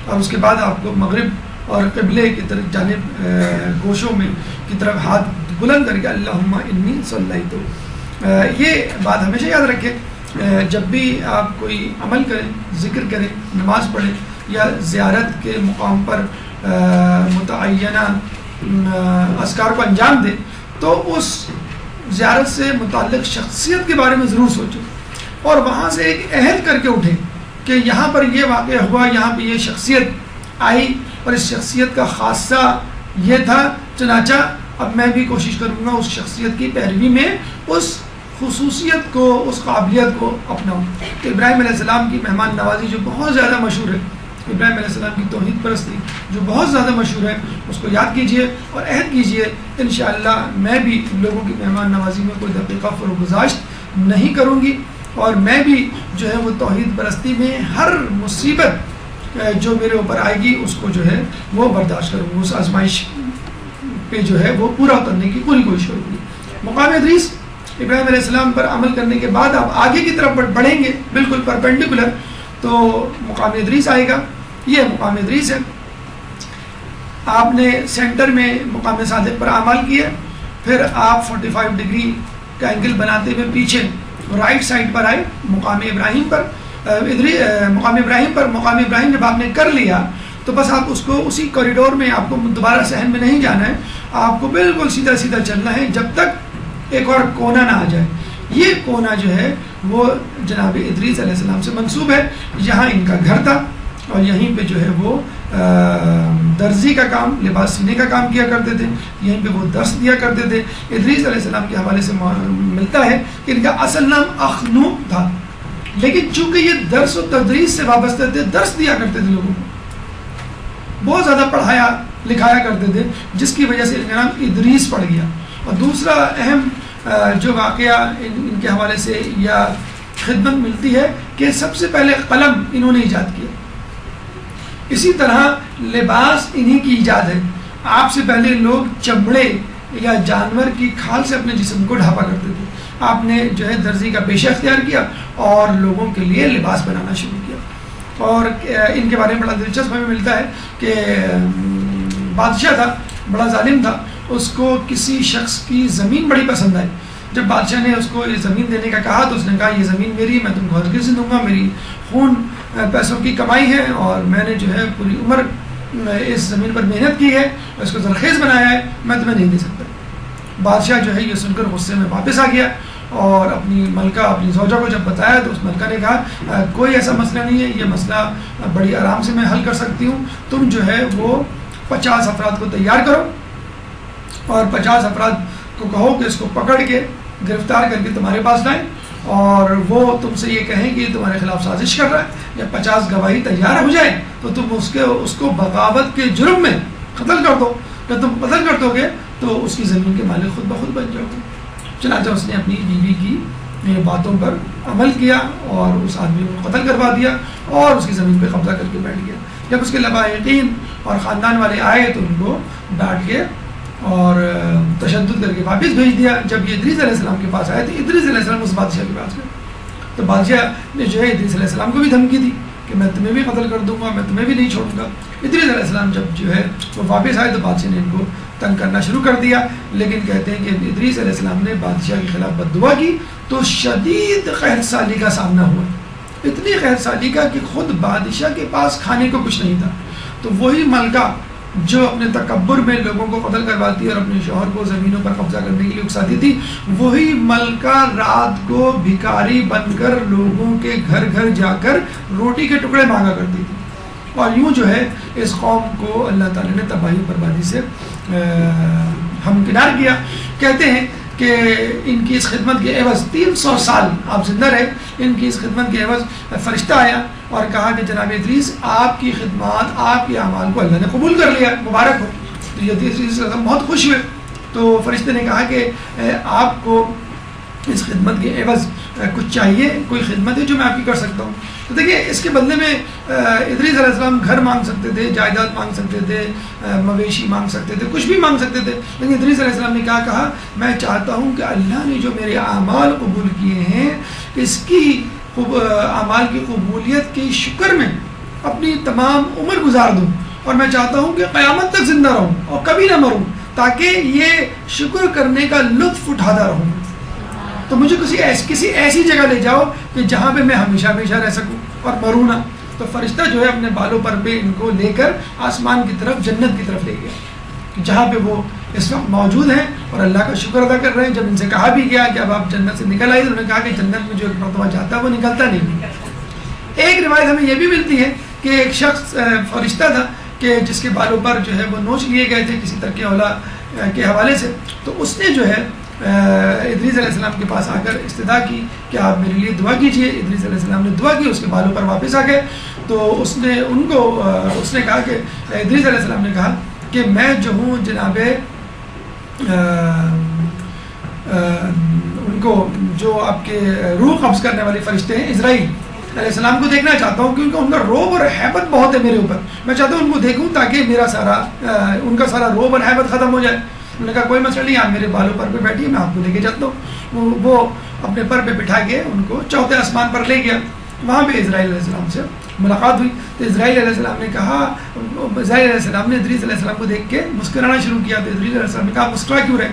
اور اس کے بعد آپ کو مغرب اور قبلے کی طرف جانب گوشوں میں کی طرف ہاتھ بلند کر کے اللہم انی صلیت۔ یہ بات ہمیشہ یاد رکھیں، جب بھی آپ کوئی عمل کریں، ذکر کریں، نماز پڑھیں یا زیارت کے مقام پر متعینہ اذکار کو انجام دیں، تو اس زیارت سے متعلق شخصیت کے بارے میں ضرور سوچیں، اور وہاں سے ایک عہد کر کے اٹھیں کہ یہاں پر یہ واقعہ ہوا، یہاں پہ یہ شخصیت آئی، اور اس شخصیت کا خاصہ یہ تھا، چنانچہ اب میں بھی کوشش کروں گا اس شخصیت کی پیروی میں اس خصوصیت کو، اس قابلیت کو اپناؤں۔ تو ابراہیم علیہ السلام کی مہمان نوازی جو بہت زیادہ مشہور ہے، ابراہیم علیہ السلام کی توحید پرستی جو بہت زیادہ مشہور ہے، اس کو یاد کیجئے اور عہد کیجئے انشاءاللہ میں بھی لوگوں کی مہمان نوازی میں کوئی دقیقہ فروگزاشت نہیں کروں گی، اور میں بھی جو ہے وہ توحید پرستی میں ہر مصیبت جو میرے اوپر آئے گی اس کو جو ہے وہ برداشت کروں گا، اس آزمائش پہ جو ہے وہ پورا اترنے کی پوری کوشش کروں گی۔ مقام ادریس، ابراہیم علیہ السلام پر عمل کرنے کے بعد آپ آگے کی طرف بڑھیں گے بالکل پرپینڈیکولر، تو مقام ادریس آئے گا، یہ مقام ادریس ہے۔ آپ نے سینٹر میں مقام صادق پر عمل کیا، پھر آپ 45 ڈگری کا اینگل بناتے ہوئے پیچھے رائٹ سائڈ پر آئے مقام ابراہیم پر، مقام ابراہیم جب آپ نے کر لیا تو بس آپ اس کو اسی کوریڈور میں، آپ کو دوبارہ صحن میں نہیں جانا ہے، آپ کو بالکل سیدھا سیدھا چلنا ہے جب تک ایک اور کونا نہ آ جائے۔ یہ کونا جو ہے وہ جناب ادریس علیہ السلام سے منسوب ہے، یہاں ان کا گھر تھا، اور یہیں پہ جو ہے وہ درزی کا کام، لباس سینے کا کام کیا کرتے تھے، یہیں پہ وہ درس دیا کرتے تھے۔ ادریس علیہ السلام کے حوالے سے ملتا ہے کہ ان کا اصل نام اخنوق تھا، لیکن چونکہ یہ درس و تدریس سے وابستہ تھے، درس دیا کرتے تھے لوگوں کو، بہت زیادہ پڑھایا لکھایا کرتے تھے، جس کی وجہ سے ان کا نام ادریس پڑ گیا۔ اور دوسرا اہم جو واقعہ ان کے حوالے سے یا خدمت ملتی ہے کہ سب سے پہلے قلم انہوں نے ایجاد کیا، اسی طرح لباس انہی کی ایجاد ہے۔ آپ سے پہلے لوگ چمڑے یا جانور کی کھال سے اپنے جسم کو ڈھانپا کرتے تھے، آپ نے جو ہے درزی کا پیشہ اختیار کیا اور لوگوں کے لیے لباس بنانا شروع کیا۔ اور ان کے بارے میں بڑا دلچسپ ہمیں ملتا ہے کہ بادشاہ تھا، بڑا ظالم تھا، اس کو کسی شخص کی زمین بڑی پسند آئی۔ جب بادشاہ نے اس کو یہ زمین دینے کا کہا تو اس نے کہا یہ زمین میری، میں تم کو ہرگز نہیں دوں گا، میری خون پیسوں کی کمائی ہے اور میں نے جو ہے پوری عمر اس زمین پر محنت کی ہے، اس کو زرخیز بنایا ہے، میں تمہیں نہیں دے سکتا۔ بادشاہ جو ہے یہ سن کر غصے میں واپس آ گیا اور اپنی ملکہ اپنی زوجہ کو جب بتایا تو اس ملکہ نے کہا کوئی ایسا مسئلہ نہیں ہے، یہ مسئلہ بڑی آرام سے میں حل کر سکتی ہوں، تم جو ہے وہ 50 افراد کو تیار کرو اور 50 افراد کو کہو کہ اس کو پکڑ کے گرفتار کر کے تمہارے پاس لائیں اور وہ تم سے یہ کہیں کہ تمہارے خلاف سازش کر رہا ہے۔ جب 50 گواہی تیار ہو جائے تو تم اس کو بغاوت کے جرم میں قتل کر دو، جب تم قتل کر دو گے تو اس کی زمین کے مالک خود بخود بن جاؤ گے۔ چنانچہ اس نے اپنی بیوی کی باتوں پر عمل کیا اور اس آدمی کو قتل کروا دیا اور اس کی زمین پہ قبضہ کر کے بیٹھ گیا۔ جب اس کے لواحقین اور خاندان والے آئے تو ان کو ڈانٹ کے اور تشدد کر کے واپس بھیج دیا۔ جب یہ ادریس علیہ السلام کے پاس آئے تو ادریس علیہ السلام اس بادشاہ کے پاس گئے تو بادشاہ نے جو ہے ادریس علیہ السلام کو بھی دھمکی دی کہ میں تمہیں بھی قتل کر دوں گا، میں تمہیں بھی نہیں چھوڑوں گا۔ ادریس علیہ السلام جب جو ہے وہ واپس آئے تو بادشاہ نے ان کو تنگ کرنا شروع کر دیا، لیکن کہتے ہیں کہ ادریس علیہ السلام نے بادشاہ کے خلاف بد دعا کی تو شدید قحط سالی کا سامنا ہوا، اتنی قحط سالی کا کہ خود بادشاہ کے پاس کھانے کو کچھ نہیں تھا۔ تو وہی ملکہ جو اپنے تکبر میں لوگوں کو قتل کرواتی اور اپنے شوہر کو زمینوں پر قبضہ کرنے کے لیے اکساتی تھی، وہی ملکہ رات کو بھکاری بن کر لوگوں کے گھر گھر جا کر روٹی کے ٹکڑے مانگا کرتی تھی۔ اور یوں جو ہے اس قوم کو اللہ تعالیٰ نے تباہی و بربادی سے ہمکنار کیا۔ کہتے ہیں کہ ان کی اس خدمت کے عوض 300 سال آپ زندہ رہے، ان کی اس خدمت کے عوض فرشتہ آیا اور کہا کہ جناب ادریس آپ کی خدمات، آپ کے اعمال کو اللہ نے قبول کر لیا، مبارک ہو۔ تو یہ ادریس بہت خوش ہوئے، تو فرشتے نے کہا کہ آپ کو اس خدمت کے عوض کچھ چاہیے، کوئی خدمت ہے جو میں آپ کی کر سکتا ہوں؟ تو دیکھیے اس کے بدلے میں ادریس علیہ السلام گھر مانگ سکتے تھے، جائیداد مانگ سکتے تھے، مویشی مانگ سکتے تھے، کچھ بھی مانگ سکتے تھے، لیکن ادریس علیہ السلام نے کیا کہا؟ میں چاہتا ہوں کہ اللہ نے جو میرے اعمال قبول کیے ہیں اس کی اعمال کی قبولیت کے شکر میں اپنی تمام عمر گزار دوں، اور میں چاہتا ہوں کہ قیامت تک زندہ رہوں اور کبھی نہ مروں، تاکہ یہ شکر کرنے کا لطف اٹھاتا رہوں۔ تو مجھے کسی ایسی جگہ لے جاؤ کہ جہاں پہ میں ہمیشہ ہمیشہ رہ سکوں اور مروں نہ۔ تو فرشتہ جو ہے اپنے بالوں پر پہ ان کو لے کر آسمان کی طرف، جنت کی طرف لے گیا، جہاں پہ وہ اس وقت موجود ہیں اور اللہ کا شکر ادا کر رہے ہیں۔ جب ان سے کہا بھی گیا کہ اب آپ جنت سے نکل آئیے تو انہوں نے کہا کہ جنت میں جو ایک مرتبہ جاتا ہے وہ نکلتا نہیں۔ ایک روایت ہمیں یہ بھی ملتی ہے کہ ایک شخص فرشتہ تھا کہ جس کے بالوں پر جو ہے وہ نوچ لیے گئے تھے کسی ترک اولا کے حوالے سے، تو اس نے جو ہے ادریس علیہ السلام کے پاس آ کر استدعا کی کہ آپ میرے لیے دعا کیجئے۔ ادریس علیہ السلام نے دعا کی، اس کے بالوں پر واپس آ گئے۔ تو اس نے کہا کہ ادریس علیہ السلام نے کہا کہ میں جو ہوں جناب ان کو جو آپ کے روح قبض کرنے والے فرشتے ہیں اسرائیل علیہ السلام کو دیکھنا چاہتا ہوں، کیونکہ ان کا روب اور حیبت بہت ہے میرے اوپر، میں چاہتا ہوں ان کو دیکھوں تاکہ ان کا سارا روب اور حیبت ختم ہو جائے۔ انہوں نے کہا کوئی مسئلہ نہیں، آپ میرے بالوں پر پہ بیٹھیے، میں آپ کو لے کے جاتا ہوں۔ وہ اپنے پر پہ بٹھا کے ان کو چوتھے آسمان پر لے گیا، وہاں پہ اسرائیل علیہ السلام سے ملاقات ہوئی۔ تو اسرائیل علیہ السلام نے کہا، اسرائیل علیہ السلام نے ادریس علیہ السلام کو دیکھ کے مسکرانا شروع کیا۔ تو ادریس علیہ السلام نے کہا مسکرا کیوں رہے؟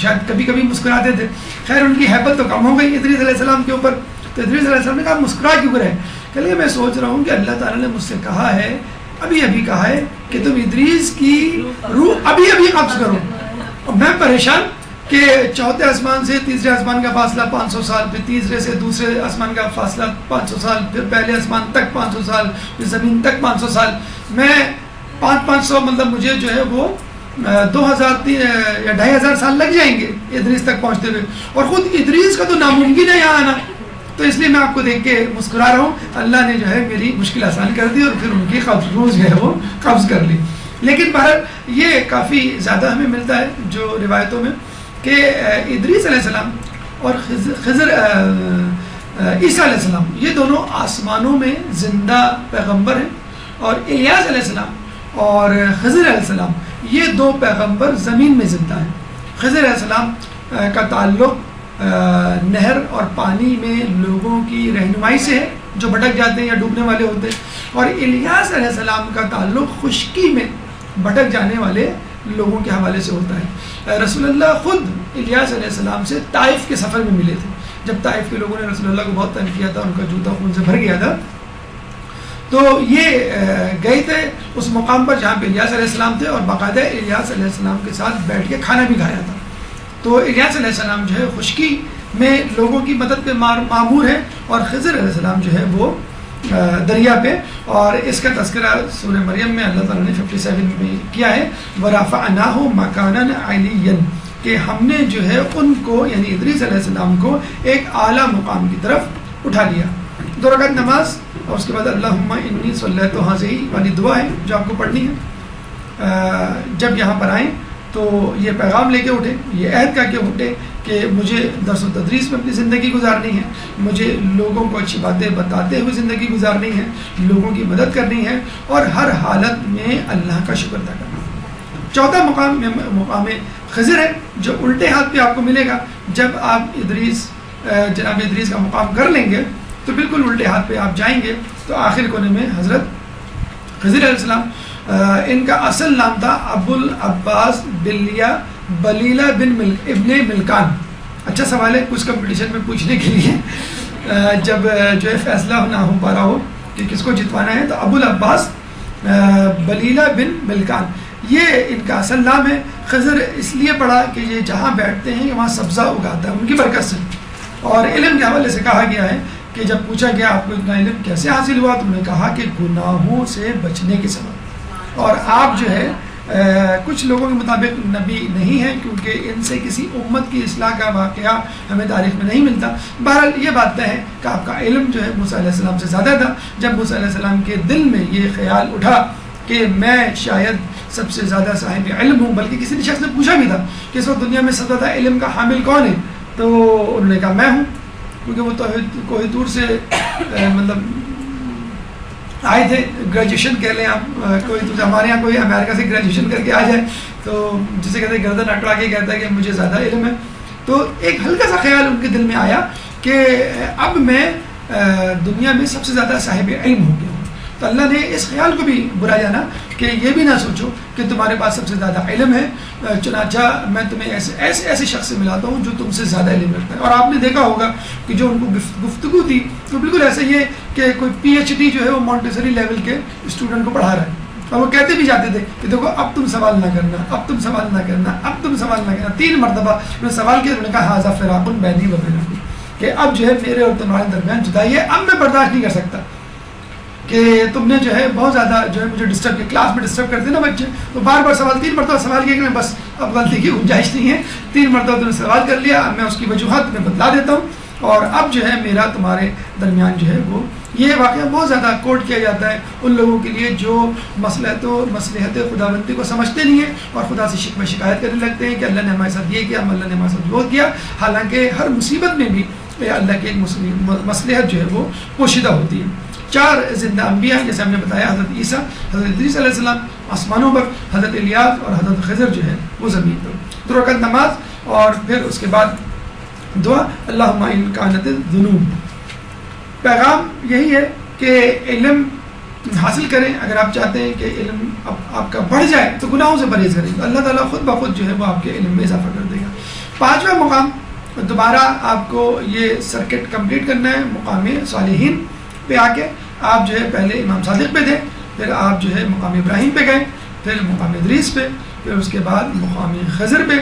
شاید کبھی کبھی مسکراتے تھے، خیر ان کی حیبت تو کم ہو گئی ادریس علیہ السلام کے اوپر۔ تو ادریس علیہ السلام نے کہا مسکرا کیوں رہے؟ کہ لیے میں سوچ رہا ہوں کہ اللہ تعالیٰ نے مجھ سے کہا ہے، ابھی کہا ہے کہ تم ادریس کی روح ابھی قبض کرو، اور میں پریشان کہ چوتھے آسمان سے تیسرے آسمان کا فاصلہ 500 سال، پھر تیسرے سے دوسرے آسمان کا فاصلہ 500 سال، پھر پہلے آسمان تک 500 سال، پھر زمین تک 500 سال. میں 500 مطلب مجھے جو ہے وہ 2000 یا 2500 سال لگ جائیں گے ادریس تک پہنچتے ہوئے. اور خود ادریس کا تو ناممکن ہے یہاں آنا، تو اس لیے میں آپ کو دیکھ کے مسکرا رہا ہوں. اللہ نے جو ہے میری مشکل آسان کر دی اور پھر ان کی روز جو ہے وہ قبض کر لی. لیکن بہرحال یہ کافی زیادہ ہمیں ملتا ہے جو روایتوں میں کہ ادریس علیہ السلام اور خضر عیسیٰ علیہ السلام یہ دونوں آسمانوں میں زندہ پیغمبر ہیں، اور الیاس علیہ السلام اور خضر علیہ السلام یہ دو پیغمبر زمین میں زندہ ہیں. خضر علیہ السلام کا تعلق نہر اور پانی میں لوگوں کی رہنمائی سے ہے جو بھٹک جاتے ہیں یا ڈوبنے والے ہوتے ہیں، اور الیاس علیہ السلام کا تعلق خشکی میں بھٹک جانے والے لوگوں کے حوالے سے ہوتا ہے. رسول اللہ خود الیاس علیہ السلام سے طائف کے سفر میں ملے تھے. جب طائف کے لوگوں نے رسول اللہ کو بہت تنگ کیا تھا، ان کا جوتا خون سے بھر گیا تھا، تو یہ گئے تھے اس مقام پر جہاں پہ الیاس علیہ السلام تھے، اور باقاعدہ الیاس علیہ السلام کے ساتھ بیٹھ کے کھانا بھی کھایا تھا. تو الیاس علیہ السلام جو ہے خشکی میں لوگوں کی مدد پہ معمور ہے، اور خضر علیہ السلام جو ہے وہ دریا پہ. اور اس کا تذکرہ سورہ مریم میں اللہ تعالیٰ نے 57 میں کیا ہے، وَرَفَعْنَاهُ مَكَانًا عَلِيًّا، کہ ہم نے جو ہے ان کو یعنی ادریس علیہ السلام کو ایک اعلیٰ مقام کی طرف اٹھا لیا. 2 رکعت نماز، اور اس کے بعد اللہم انی صلیت حاضی والی دعا ہے جو آپ کو پڑھنی ہے. جب یہاں پر آئیں تو یہ پیغام لے کے اٹھے، یہ عہد کر کے اٹھے کہ مجھے درس و تدریس میں اپنی زندگی گزارنی ہے، مجھے لوگوں کو اچھی باتیں بتاتے ہوئے زندگی گزارنی ہے، لوگوں کی مدد کرنی ہے، اور ہر حالت میں اللہ کا شکر ادا کرنا. چوتھا مقام خضر ہے جو الٹے ہاتھ پہ آپ کو ملے گا. جب آپ جناب ادریس کا مقام کر لیں گے تو بالکل الٹے ہاتھ پہ آپ جائیں گے تو آخر کونے میں حضرت خضر علیہ السلام. ان کا اصل نام تھا ابو العباس بلیلہ بن ابن ملکان. اچھا سوال ہے کچھ کمپٹیشن میں پوچھنے کے لیے جب جو ہے فیصلہ نہ ہو پا رہا ہو کہ کس کو جتوانا ہے، تو ابو العباس بلیلہ بن ملکان یہ ان کا اصل نام ہے. خضر اس لیے پڑھا کہ یہ جہاں بیٹھتے ہیں وہاں سبزہ اگاتا ہے ان کی برکت سے. اور علم کے حوالے سے کہا گیا ہے کہ جب پوچھا گیا آپ کو اتنا علم کیسے حاصل ہوا، تو انہوں نے کہا کہ گناہوں سے بچنے کے سبب. اور آپ جو ہے کچھ لوگوں کے مطابق نبی نہیں ہیں کیونکہ ان سے کسی امت کی اصلاح کا واقعہ ہمیں تاریخ میں نہیں ملتا. بہرحال یہ بات ہے کہ آپ کا علم جو ہے موسیٰ علیہ السلام سے زیادہ تھا. جب موسیٰ علیہ السلام کے دل میں یہ خیال اٹھا کہ میں شاید سب سے زیادہ صاحب علم ہوں، بلکہ کسی شخص نے پوچھا بھی تھا کہ اس وقت دنیا میں سب سے زیادہ علم کا حامل کون ہے، تو انہوں نے کہا میں ہوں، کیونکہ وہ کوئی دور سے مطلب آئے تھے. گریجویشن کہہ لیں آپ، کوئی ہمارے یہاں کوئی امریکہ سے گریجویشن کر کے آ جائے تو جسے کہتے ہیں گردن اکڑا کے کہتا ہے کہ مجھے زیادہ علم ہے. تو ایک ہلکا سا خیال ان کے دل میں آیا کہ اب میں دنیا میں سب سے زیادہ صاحب علم ہو گیا ہوں. تو اللہ نے اس خیال کو بھی برا جانا کہ یہ بھی نہ سوچو کہ تمہارے پاس سب سے زیادہ علم ہے، چنانچہ میں تمہیں ایسے شخص سے ملاتا ہوں جو تم سے زیادہ علم رکھتا ہے. اور آپ نے دیکھا ہوگا کہ جو ان کو گفتگو تھی تو بالکل ایسا ہی ہے کہ کوئی پی ایچ ڈی جو ہے وہ مونٹیسری لیول کے اسٹوڈنٹ کو پڑھا رہا ہے، اور وہ کہتے بھی جاتے تھے کہ دیکھو اب تم سوال نہ کرنا، اب تم سوال نہ کرنا، اب تم سوال نہ کرنا. 3 مرتبہ انہوں نے سوال کیا، انہوں نے کہا ھذا فراق بینی و بینکم، کہ اب جو ہے میرے اور تمہارے درمیان جدائی ہے، اب میں برداشت نہیں کر سکتا کہ تم نے جو ہے بہت زیادہ جو ہے مجھے ڈسٹرب کیا. کلاس میں ڈسٹرب کرتے نا بچے، تو بار بار سوال 3 مرتبہ سوال کیا کہ میں بس اب غلطی کی گنجائش نہیں ہے، 3 مرتبہ تم نے سوال کر لیا، اب میں اس کی وجوہات میں بتلا دیتا ہوں، اور اب جو ہے میرا تمہارے درمیان جو ہے وہ یہ واقعہ بہت زیادہ کوٹ کیا جاتا ہے ان لوگوں کے لیے جو مصلحت خداوندی کو سمجھتے نہیں ہیں اور خدا سے شکوہ شکایت کرنے لگتے ہیں کہ اللہ نے ہمارے ساتھ یہ کیا، اللہ نے ہمارے ساتھ وہ کیا. حالانکہ ہر مصیبت میں بھی اللہ کی ایک مصلحت جو ہے وہ پوشیدہ ہوتی ہے. 4 زندہ انبیاء جیسے ہم نے بتایا، حضرت عیسیٰ، حضرت ادریس علیہ السلام آسمانوں پر، حضرت الیاس اور حضرت خضر جو ہے وہ زمین پر. 2 رکعت نماز، اور پھر اس کے بعد دعا اللہم ان کانت الذنوب. پیغام یہی ہے کہ علم حاصل کریں. اگر آپ چاہتے ہیں کہ علم آپ کا بڑھ جائے تو گناہوں سے پرہیز کریں، اللہ تعالیٰ خود بخود جو ہے وہ آپ کے علم میں اضافہ کر دے گا. 5واں مقام دوبارہ آپ کو یہ سرکٹ کمپلیٹ کرنا ہے. مقام صالحین پہ آ کے آپ جو ہے پہلے امام صادق پہ تھے، پھر آپ جو ہے مقام ابراہیم پہ گئے، پھر مقام ادریس پہ، پھر اس کے بعد مقام خضر پہ،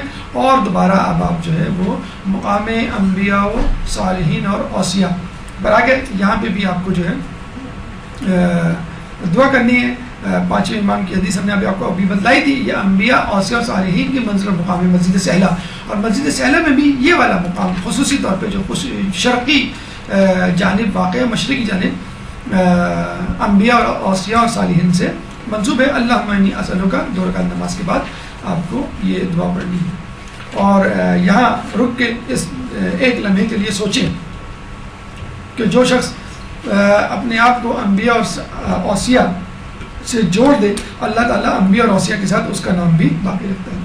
اور دوبارہ اب آپ جو ہے وہ مقام انبیاء و صالحین اور اوصیاء پر آگے یہاں پہ بھی آپ کو جو ہے دعا کرنی ہے. پانچویں امام کی حدیث ہم نے آپ کو ابھی بتلائی تھی. یہ انبیاء اوصیاء اور صالحین کی منزل مقام مسجد سہلہ, اور مسجد سہلہ میں بھی یہ والا مقام خصوصی طور پہ جو شرقی جانب واقع ہے, مشرقی جانب انبیاء اور اوصیاء اور صالحین سے منسوب ہے. اللہم انی اسألک, 2 رکعت نماز کے بعد آپ کو یہ دعا پڑھنی ہے. اور یہاں رک کے اس ایک لمحے کے لیے سوچیں کہ جو شخص اپنے آپ کو انبیاء اور اوصیاء سے جوڑ دے, اللہ تعالیٰ انبیاء اور اوصیاء کے ساتھ اس کا نام بھی باقی رکھتا ہے.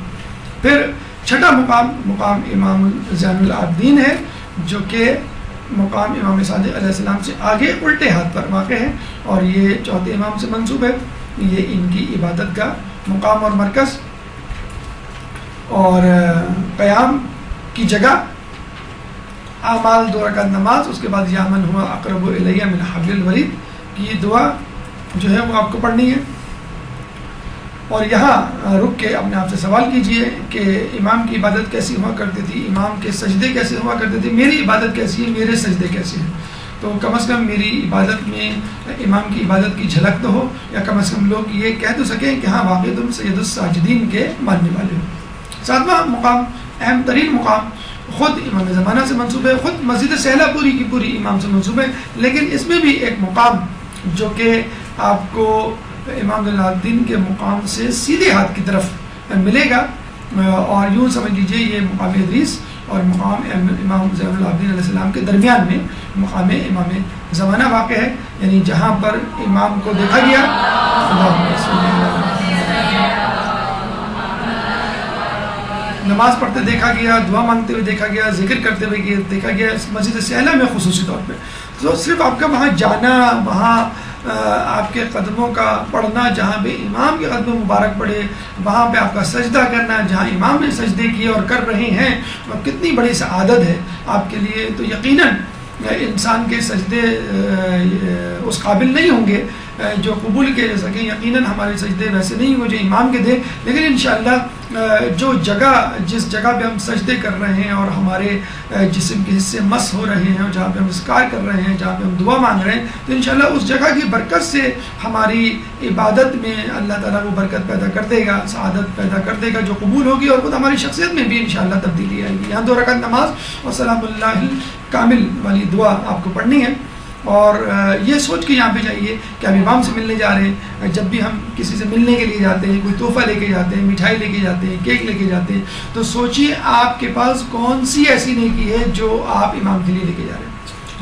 پھر چھٹا مقام امام زین العابدین ہے, جو کہ مقام امام صادق علیہ السلام سے آگے الٹے ہاتھ پر واقع ہے, اور یہ چوتھے امام سے منسوب ہے. یہ ان کی عبادت کا مقام اور مرکز اور قیام کی جگہ, اعمال 2 رکعت نماز, اس کے بعد یا من ہوا اقرب الیہ من حبل الورید کی یہ دعا جو ہے وہ آپ کو پڑھنی ہے. اور یہاں رک کے اپنے آپ سے سوال کیجئے کہ امام کی عبادت کیسی ہوا کرتی تھی, امام کے سجدے کیسے ہوا کرتے تھے, میری عبادت کیسی ہے, میرے سجدے کیسے ہیں. تو کم از کم میری عبادت میں امام کی عبادت کی جھلک تو ہو, یا کم از کم لوگ یہ کہہ تو سکیں کہ ہاں واقعی تم سید الساجدین کے ماننے والے ہو. 7واں مقام, اہم ترین مقام, خود امام زمانہ سے منسوب ہے, خود مسجد سہلہ پوری کی پوری امام سے منسوب ہے, لیکن اس میں بھی ایک مقام جو کہ آپ کو امام زین العابدین کے مقام سے سیدھے ہاتھ کی طرف ملے گا, اور یوں سمجھ لیجئے یہ مقام ادریس اور مقام امام زین العابدین علیہ السلام کے درمیان میں مقام امام زمانہ واقع ہے, یعنی جہاں پر امام کو دیکھا گیا نماز پڑھتے دیکھا گیا, دعا مانگتے ہوئے دیکھا گیا, ذکر کرتے ہوئے دیکھا گیا, مسجد سہلہ میں خصوصی طور پہ. تو صرف آپ کا وہاں جانا, وہاں آپ کے قدموں کا پڑھنا, جہاں پہ امام کے قدم مبارک پڑے, وہاں پہ آپ کا سجدہ کرنا, جہاں امام نے سجدے کیے اور کر رہے ہیں, اور کتنی بڑی سعادت ہے آپ کے لیے. تو یقیناً انسان کے سجدے اس قابل نہیں ہوں گے جو قبول کیے جا سکیں, یقیناً ہمارے سجدے ویسے نہیں ہوں جو امام کے دے, لیکن انشاءاللہ جو جگہ, جس جگہ پہ ہم سجدے کر رہے ہیں اور ہمارے جسم کے حصے مس ہو رہے ہیں, اور جہاں پہ ہم اذکار کر رہے ہیں, جہاں پہ ہم دعا مانگ رہے ہیں, تو انشاءاللہ اس جگہ کی برکت سے ہماری عبادت میں اللہ تعالیٰ وہ برکت پیدا کر دے گا, سعادت پیدا کر دے گا جو قبول ہوگی, اور خود ہماری شخصیت میں بھی انشاءاللہ تبدیلی آئے گی. یہاں 2 رکعت نماز اور سلام اللہ کامل والی دعا آپ کو پڑھنی ہے. اور یہ سوچ کے یہاں پہ جائیے کہ ہم امام سے ملنے جا رہے ہیں. جب بھی ہم کسی سے ملنے کے لیے جاتے ہیں, کوئی تحفہ لے کے جاتے ہیں, مٹھائی لے کے جاتے ہیں, کیک لے کے جاتے ہیں, تو سوچیے آپ کے پاس کون سی ایسی نیکی ہے جو آپ امام کے لیے لے کے جا رہے ہیں.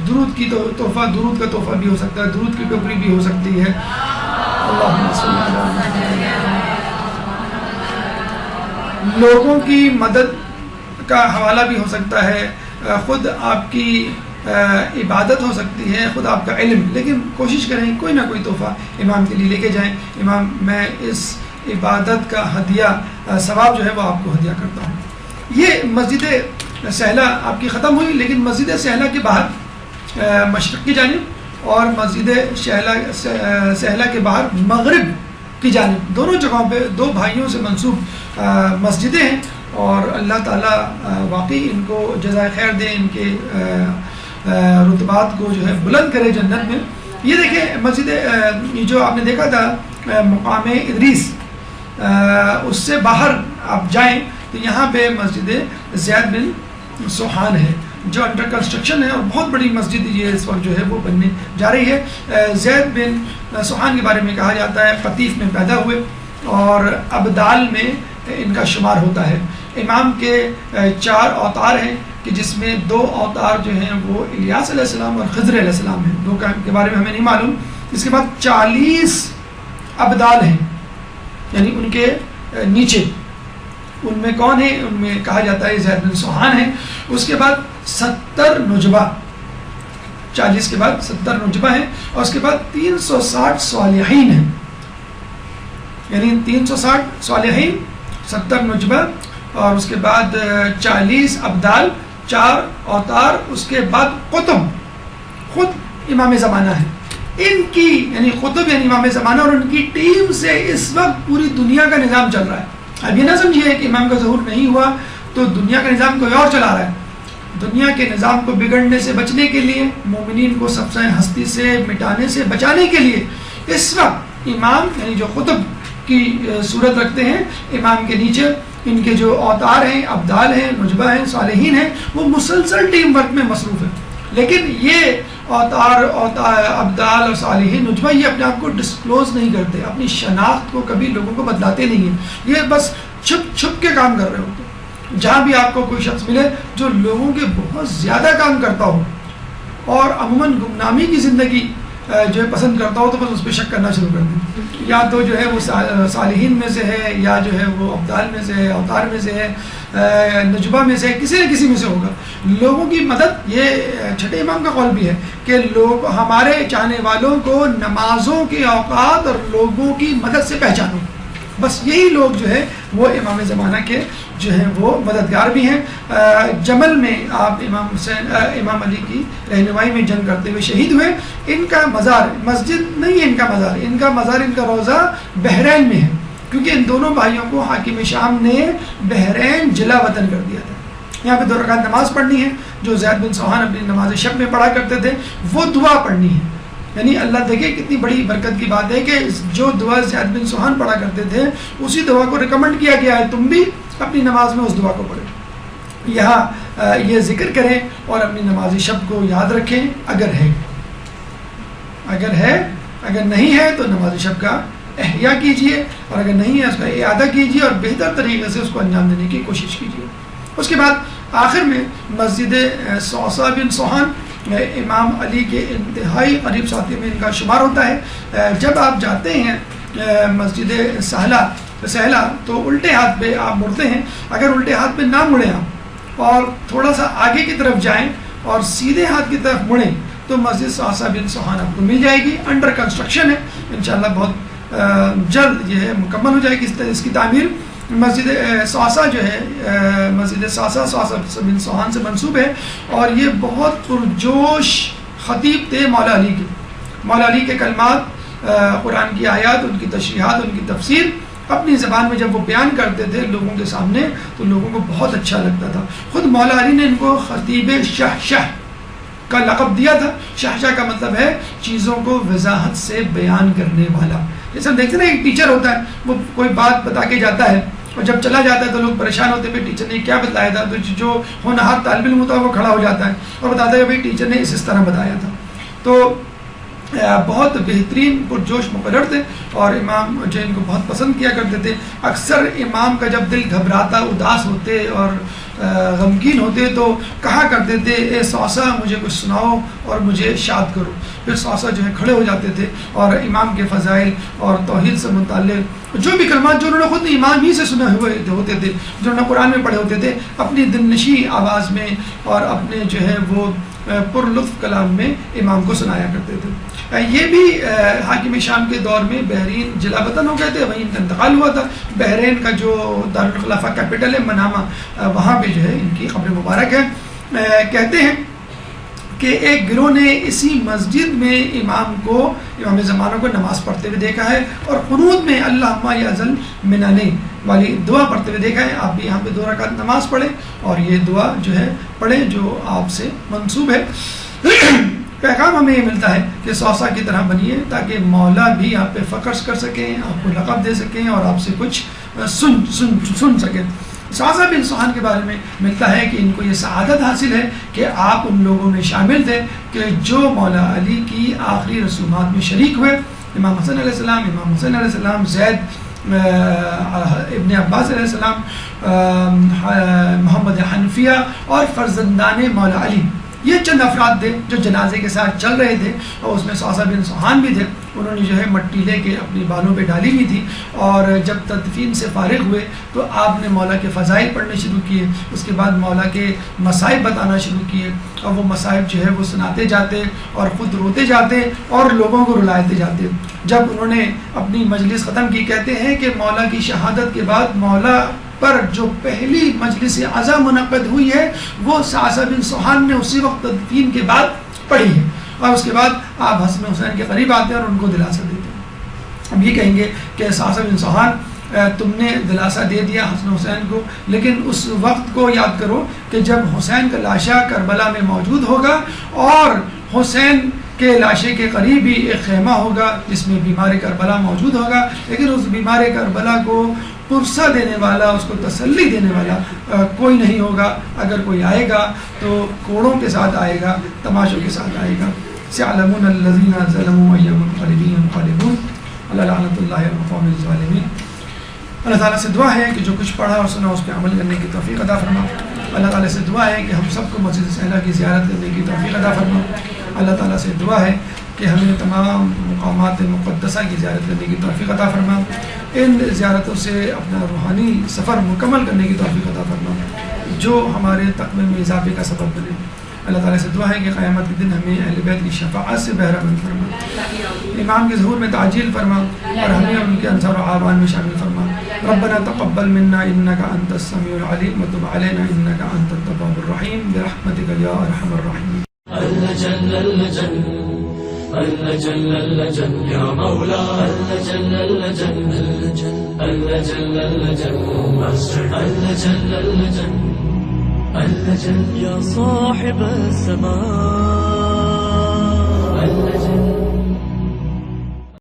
درود کی تحفہ, درود کا تحفہ بھی ہو سکتا ہے, درود کی ٹوکری بھی ہو سکتی ہے. اللہم صلی اللہ علیہ وسلم. لوگوں کی مدد کا حوالہ بھی ہو سکتا ہے, خود آپ کی عبادت ہو سکتی ہے, خود آپ کا علم, لیکن کوشش کریں کوئی نہ کوئی تحفہ امام کے لیے لے کے جائیں. امام میں اس عبادت کا ہدیہ ثواب جو ہے وہ آپ کو ہدیہ کرتا ہوں. یہ مسجد سہلہ آپ کی ختم ہوئی, لیکن مسجد سہلہ کے باہر مشرق کی جانب اور مسجد سہلہ کے باہر مغرب کی جانب, دونوں جگہوں پہ 2 بھائیوں سے منسوب مسجدیں ہیں, اور اللہ تعالیٰ واقعی ان کو جزائے خیر دے, ان کے رتبات کو جو ہے بلند کرے جنت میں. یہ دیکھیں مسجد جو آپ نے دیکھا تھا مقام ادریس, اس سے باہر آپ جائیں تو یہاں پہ مسجد زید بن سوحان ہے جو انڈر کنسٹرکشن ہے, اور بہت بڑی مسجد یہ اس وقت جو ہے وہ بننے جا رہی ہے. زید بن سوحان کے بارے میں کہا جاتا ہے قطیف میں پیدا ہوئے, اور ابدال میں ان کا شمار ہوتا ہے. امام کے 4 اوتار ہیں کہ جس میں 2 اوتار جو ہیں وہ الیاس علیہ السلام اور خضر علیہ السلام ہیں, 2 کے بارے میں ہمیں نہیں معلوم. اس کے بعد 40 ابدال ہیں, یعنی ان کے نیچے, ان میں کون ہیں, ان میں کہا جاتا ہے زید بن سوحان ہیں. اس کے بعد 70 نجبہ, 40 کے بعد 70 نجبہ ہیں, اور اس کے بعد 360 صالحین ہیں, یعنی 360 صالحین, 70 نجبہ, اور اس کے بعد 40 ابدال, 4 اوتار, اس کے بعد قطب, خود امام زمانہ ہے. ان کی یعنی قطب یعنی امام زمانہ اور ان کی ٹیم سے اس وقت پوری دنیا کا نظام چل رہا ہے. اب یہ نہ سمجھیے کہ امام کا ظہور نہیں ہوا تو دنیا کا نظام کوئی اور چلا رہا ہے. دنیا کے نظام کو بگڑنے سے بچنے کے لیے، مومنین کو سب سے ہستی سے مٹانے سے بچانے کے لیے اس وقت امام یعنی جو قطب کی صورت رکھتے ہیں، امام کے نیچے ان کے جو اوتار ہیں، ابدال ہیں، نجبہ ہیں، صالحین ہیں، وہ مسلسل ٹیم ورک میں مصروف ہیں. لیکن یہ اوتار ابدال اور صالحین نجبہ یہ اپنے آپ کو ڈسکلوز نہیں کرتے، اپنی شناخت کو کبھی لوگوں کو بتلاتے نہیں ہیں. یہ بس چھپ چھپ کے کام کر رہے ہوتے ہیں. جہاں بھی آپ کو کوئی شخص ملے جو لوگوں کے بہت زیادہ کام کرتا ہو اور عموماً گمنامی کی زندگی جو ہے پسند کرتا ہو، تو بس اس پہ شک کرنا شروع کر دیں. یا تو جو ہے وہ صالحین میں سے ہے، یا جو ہے وہ ابدال میں سے ہے، اوتار میں سے ہے، نجبہ میں سے ہے، کسی نہ کسی میں سے ہوگا. لوگوں کی مدد، یہ چھٹے امام کا قول بھی ہے کہ لوگ ہمارے چاہنے والوں کو نمازوں کے اوقات اور لوگوں کی مدد سے پہچانو. بس یہی لوگ جو ہے وہ امام زمانہ کے جو ہیں وہ مددگار بھی ہیں. جمل میں آپ امام علی کی رہنمائی میں جنگ کرتے ہوئے شہید ہوئے. ان کا مزار مسجد نہیں ہے، ان کا مزار ان کا روضہ بحرین میں ہے، کیونکہ ان دونوں بھائیوں کو حاکم شام نے بحرین جلا وطن کر دیا تھا. یہاں پہ 2 رکعت نماز پڑھنی ہے جو زید بن سوحان اپنی نماز شب میں پڑھا کرتے تھے، وہ دعا پڑھنی ہے. یعنی اللہ دیکھیں کتنی بڑی برکت کی بات ہے کہ جو دعا زید بن سوحان پڑھا کرتے تھے اسی دعا کو ریکمنڈ کیا گیا ہے تم بھی اپنی نماز میں اس دعا کو پڑھیں. یہاں یہ ذکر کریں اور اپنی نماز شب کو یاد رکھیں اگر ہے. اگر نہیں ہے تو نماز شب کا احیاء کیجئے، اور اگر نہیں ہے اس کا اعادہ کیجئے اور بہتر طریقے سے اس کو انجام دینے کی کوشش کیجئے. اس کے بعد آخر میں مسجد صوصہ بن سوحان امام علی کے انتہائی قریب ساتھی میں ان کا شمار ہوتا ہے. جب آپ جاتے ہیں مسجد سہلا تو الٹے ہاتھ پہ آپ مڑتے ہیں. اگر الٹے ہاتھ پہ نہ مڑیں آپ اور تھوڑا سا آگے کی طرف جائیں اور سیدھے ہاتھ کی طرف مڑیں تو مسجد صوصہ بن سوحان آپ کو مل جائے گی. انڈر کنسٹرکشن ہے، انشاءاللہ بہت جلد یہ ہے مکمل ہو جائے گی اس کی تعمیر. مسجد صوصہ جو ہے مسجد صوصہ بن سوحان سے منسوب ہے، اور یہ بہت پرجوش خطیب تھے مولا علی کے کلمات، قرآن کی آیات، ان کی تشریحات، ان کی تفسیر اپنی زبان میں جب وہ بیان کرتے تھے لوگوں کے سامنے تو لوگوں کو بہت اچھا لگتا تھا. خود مولا علی نے ان کو خطیب شہشہ کا لقب دیا تھا. شہشہ کا مطلب ہے چیزوں کو وضاحت سے بیان کرنے والا. جیسے ہم دیکھتے ہیں نا ایک ٹیچر ہوتا ہے، وہ کوئی بات بتا کے جاتا ہے اور جب چلا جاتا ہے تو لوگ پریشان ہوتے ہیں ٹیچر نے کیا بتایا تھا. تو جو ہونہار طالب علم ہوتا ہے وہ کھڑا ہو جاتا ہے اور بتاتا ہے کہ ٹیچر نے اس طرح بتایا تھا. تو بہت بہترین پرجوش مقرر تھے اور امام جو ان کو بہت پسند کیا کرتے تھے. اکثر امام کا جب دل گھبراتا، اداس ہوتے اور غمگین ہوتے تو کہا کرتے تھے اے صوصہ مجھے کچھ سناؤ اور مجھے شاد کرو. پھر صوصہ جو ہے کھڑے ہو جاتے تھے اور امام کے فضائل اور توحید سے متعلق جو بھی کلمات جو انہوں نے خود امام ہی سے سنے ہوئے ہوتے تھے، جو انہوں نے قرآن میں پڑھے ہوتے تھے، اپنی دلنشی آواز میں اور اپنے جو ہے وہ پر لطف کلام میں امام کو سنایا کرتے تھے. یہ بھی حاکم شام کے دور میں بحرین جلا وطن ہو گئے تھے، وہیں ان کا انتقال ہوا تھا. بحرین کا جو دارالخلافہ کیپٹل ہے منامہ، وہاں پہ جو ہے ان کی قبر مبارک ہے. کہتے ہیں کہ ایک گروہ نے اسی مسجد میں امام زمانہ کو نماز پڑھتے ہوئے دیکھا ہے اور قنوت میں اللہم یا ذل منانی والی دعا پڑھتے ہوئے دیکھا ہے. آپ بھی یہاں پہ 2 رکعت نماز پڑھیں اور یہ دعا جو ہے پڑھیں جو آپ سے منسوب ہے. پیغام ہمیں یہ ملتا ہے کہ صوصہ کی طرح بنیے تاکہ مولا بھی آپ پہ فخر کر سکیں، آپ کو لقب دے سکیں اور آپ سے کچھ سن سکیں. صوصہ بن سوحان کے بارے میں ملتا ہے کہ ان کو یہ سعادت حاصل ہے کہ آپ ان لوگوں میں شامل تھے کہ جو مولا علی کی آخری رسومات میں شریک ہوئے. امام حسن علیہ السلام، امام حسین علیہ السلام، زید ابن عباس علیہ السلام، محمد حنفیہ اور فرزندان مولا علی، یہ چند افراد تھے جو جنازے کے ساتھ چل رہے تھے اور اس میں صوصہ بن سوحان بھی تھے. انہوں نے جو ہے مٹی لے کے اپنی بالوں پہ ڈالی ہوئی تھی اور جب تدفین سے فارغ ہوئے تو آپ نے مولا کے فضائل پڑھنے شروع کیے. اس کے بعد مولا کے مصائب بتانا شروع کیے اور وہ مصائب جو ہے وہ سناتے جاتے اور خود روتے جاتے اور لوگوں کو رلاتے جاتے. جب انہوں نے اپنی مجلس ختم کی، کہتے ہیں کہ مولا کی شہادت کے بعد مولا پر جو پہلی مجلس عزا منعقد ہوئی ہے وہ صوصہ بن سوحان نے اسی وقت تدفین کے بعد پڑھی ہے اور اس کے بعد آپ حسن حسین کے قریب آتے ہیں اور ان کو دلاسا دیتے ہیں. ہم یہ کہیں گے کہ صوصہ بن سوحان تم نے دلاسا دے دیا حسن حسین کو، لیکن اس وقت کو یاد کرو کہ جب حسین کا لاشا کربلا میں موجود ہوگا اور حسین کے لاشے کے قریب ہی ایک خیمہ ہوگا جس میں بیمار کربلا موجود ہوگا، لیکن اس بیمار کربلا کو پرسہ دینے والا، اس کو تسلی دینے والا کوئی نہیں ہوگا۔ اگر کوئی آئے گا تو کوڑوں کے ساتھ آئے گا، تماشوں کے ساتھ آئے گا۔ سيعلمون الذين ظلموا أي منقلب ينقلبون على لعنة الله على القوم الظالمين۔ اللہ تعالیٰ سے دعا ہے کہ جو کچھ پڑھا اور سنا اس پہ عمل کرنے کی توفیق عطا فرما۔ اللہ تعالیٰ سے دعا ہے کہ ہم سب کو مسجد صحرا کی زیارت کرنے کی توفیق عطا فرما۔ اللہ تعالیٰ سے دعا ہے کہ ہمیں تمام مقامات مقدسہ کی زیارت کرنے کی توفیق عطا فرما، ان زیارتوں سے اپنا روحانی سفر مکمل کرنے کی توفیق عطا فرما جو ہمارے تقوی میں اضافے کا سبب بنے۔ اللہ تعالیٰ سے دعا ہے کہ قیامت کے دن ہمیں اہل بیت کی شفاعت سے بہرہ مند فرما، امام کے ظہور میں تعجیل فرما اور ہمیں ان کے انصار و اعوان میں شامل فرما۔ ربنا تقبل منا انك انت السميع العليم وتب علينا انك انت التواب الرحيم برحمتك يا ارحم الراحمين۔ اللجن اللجن اللجن اللجن يا مولا اللجن اللجن اللجن اللجن اللجن اللجن اللجن يا صاحب السماء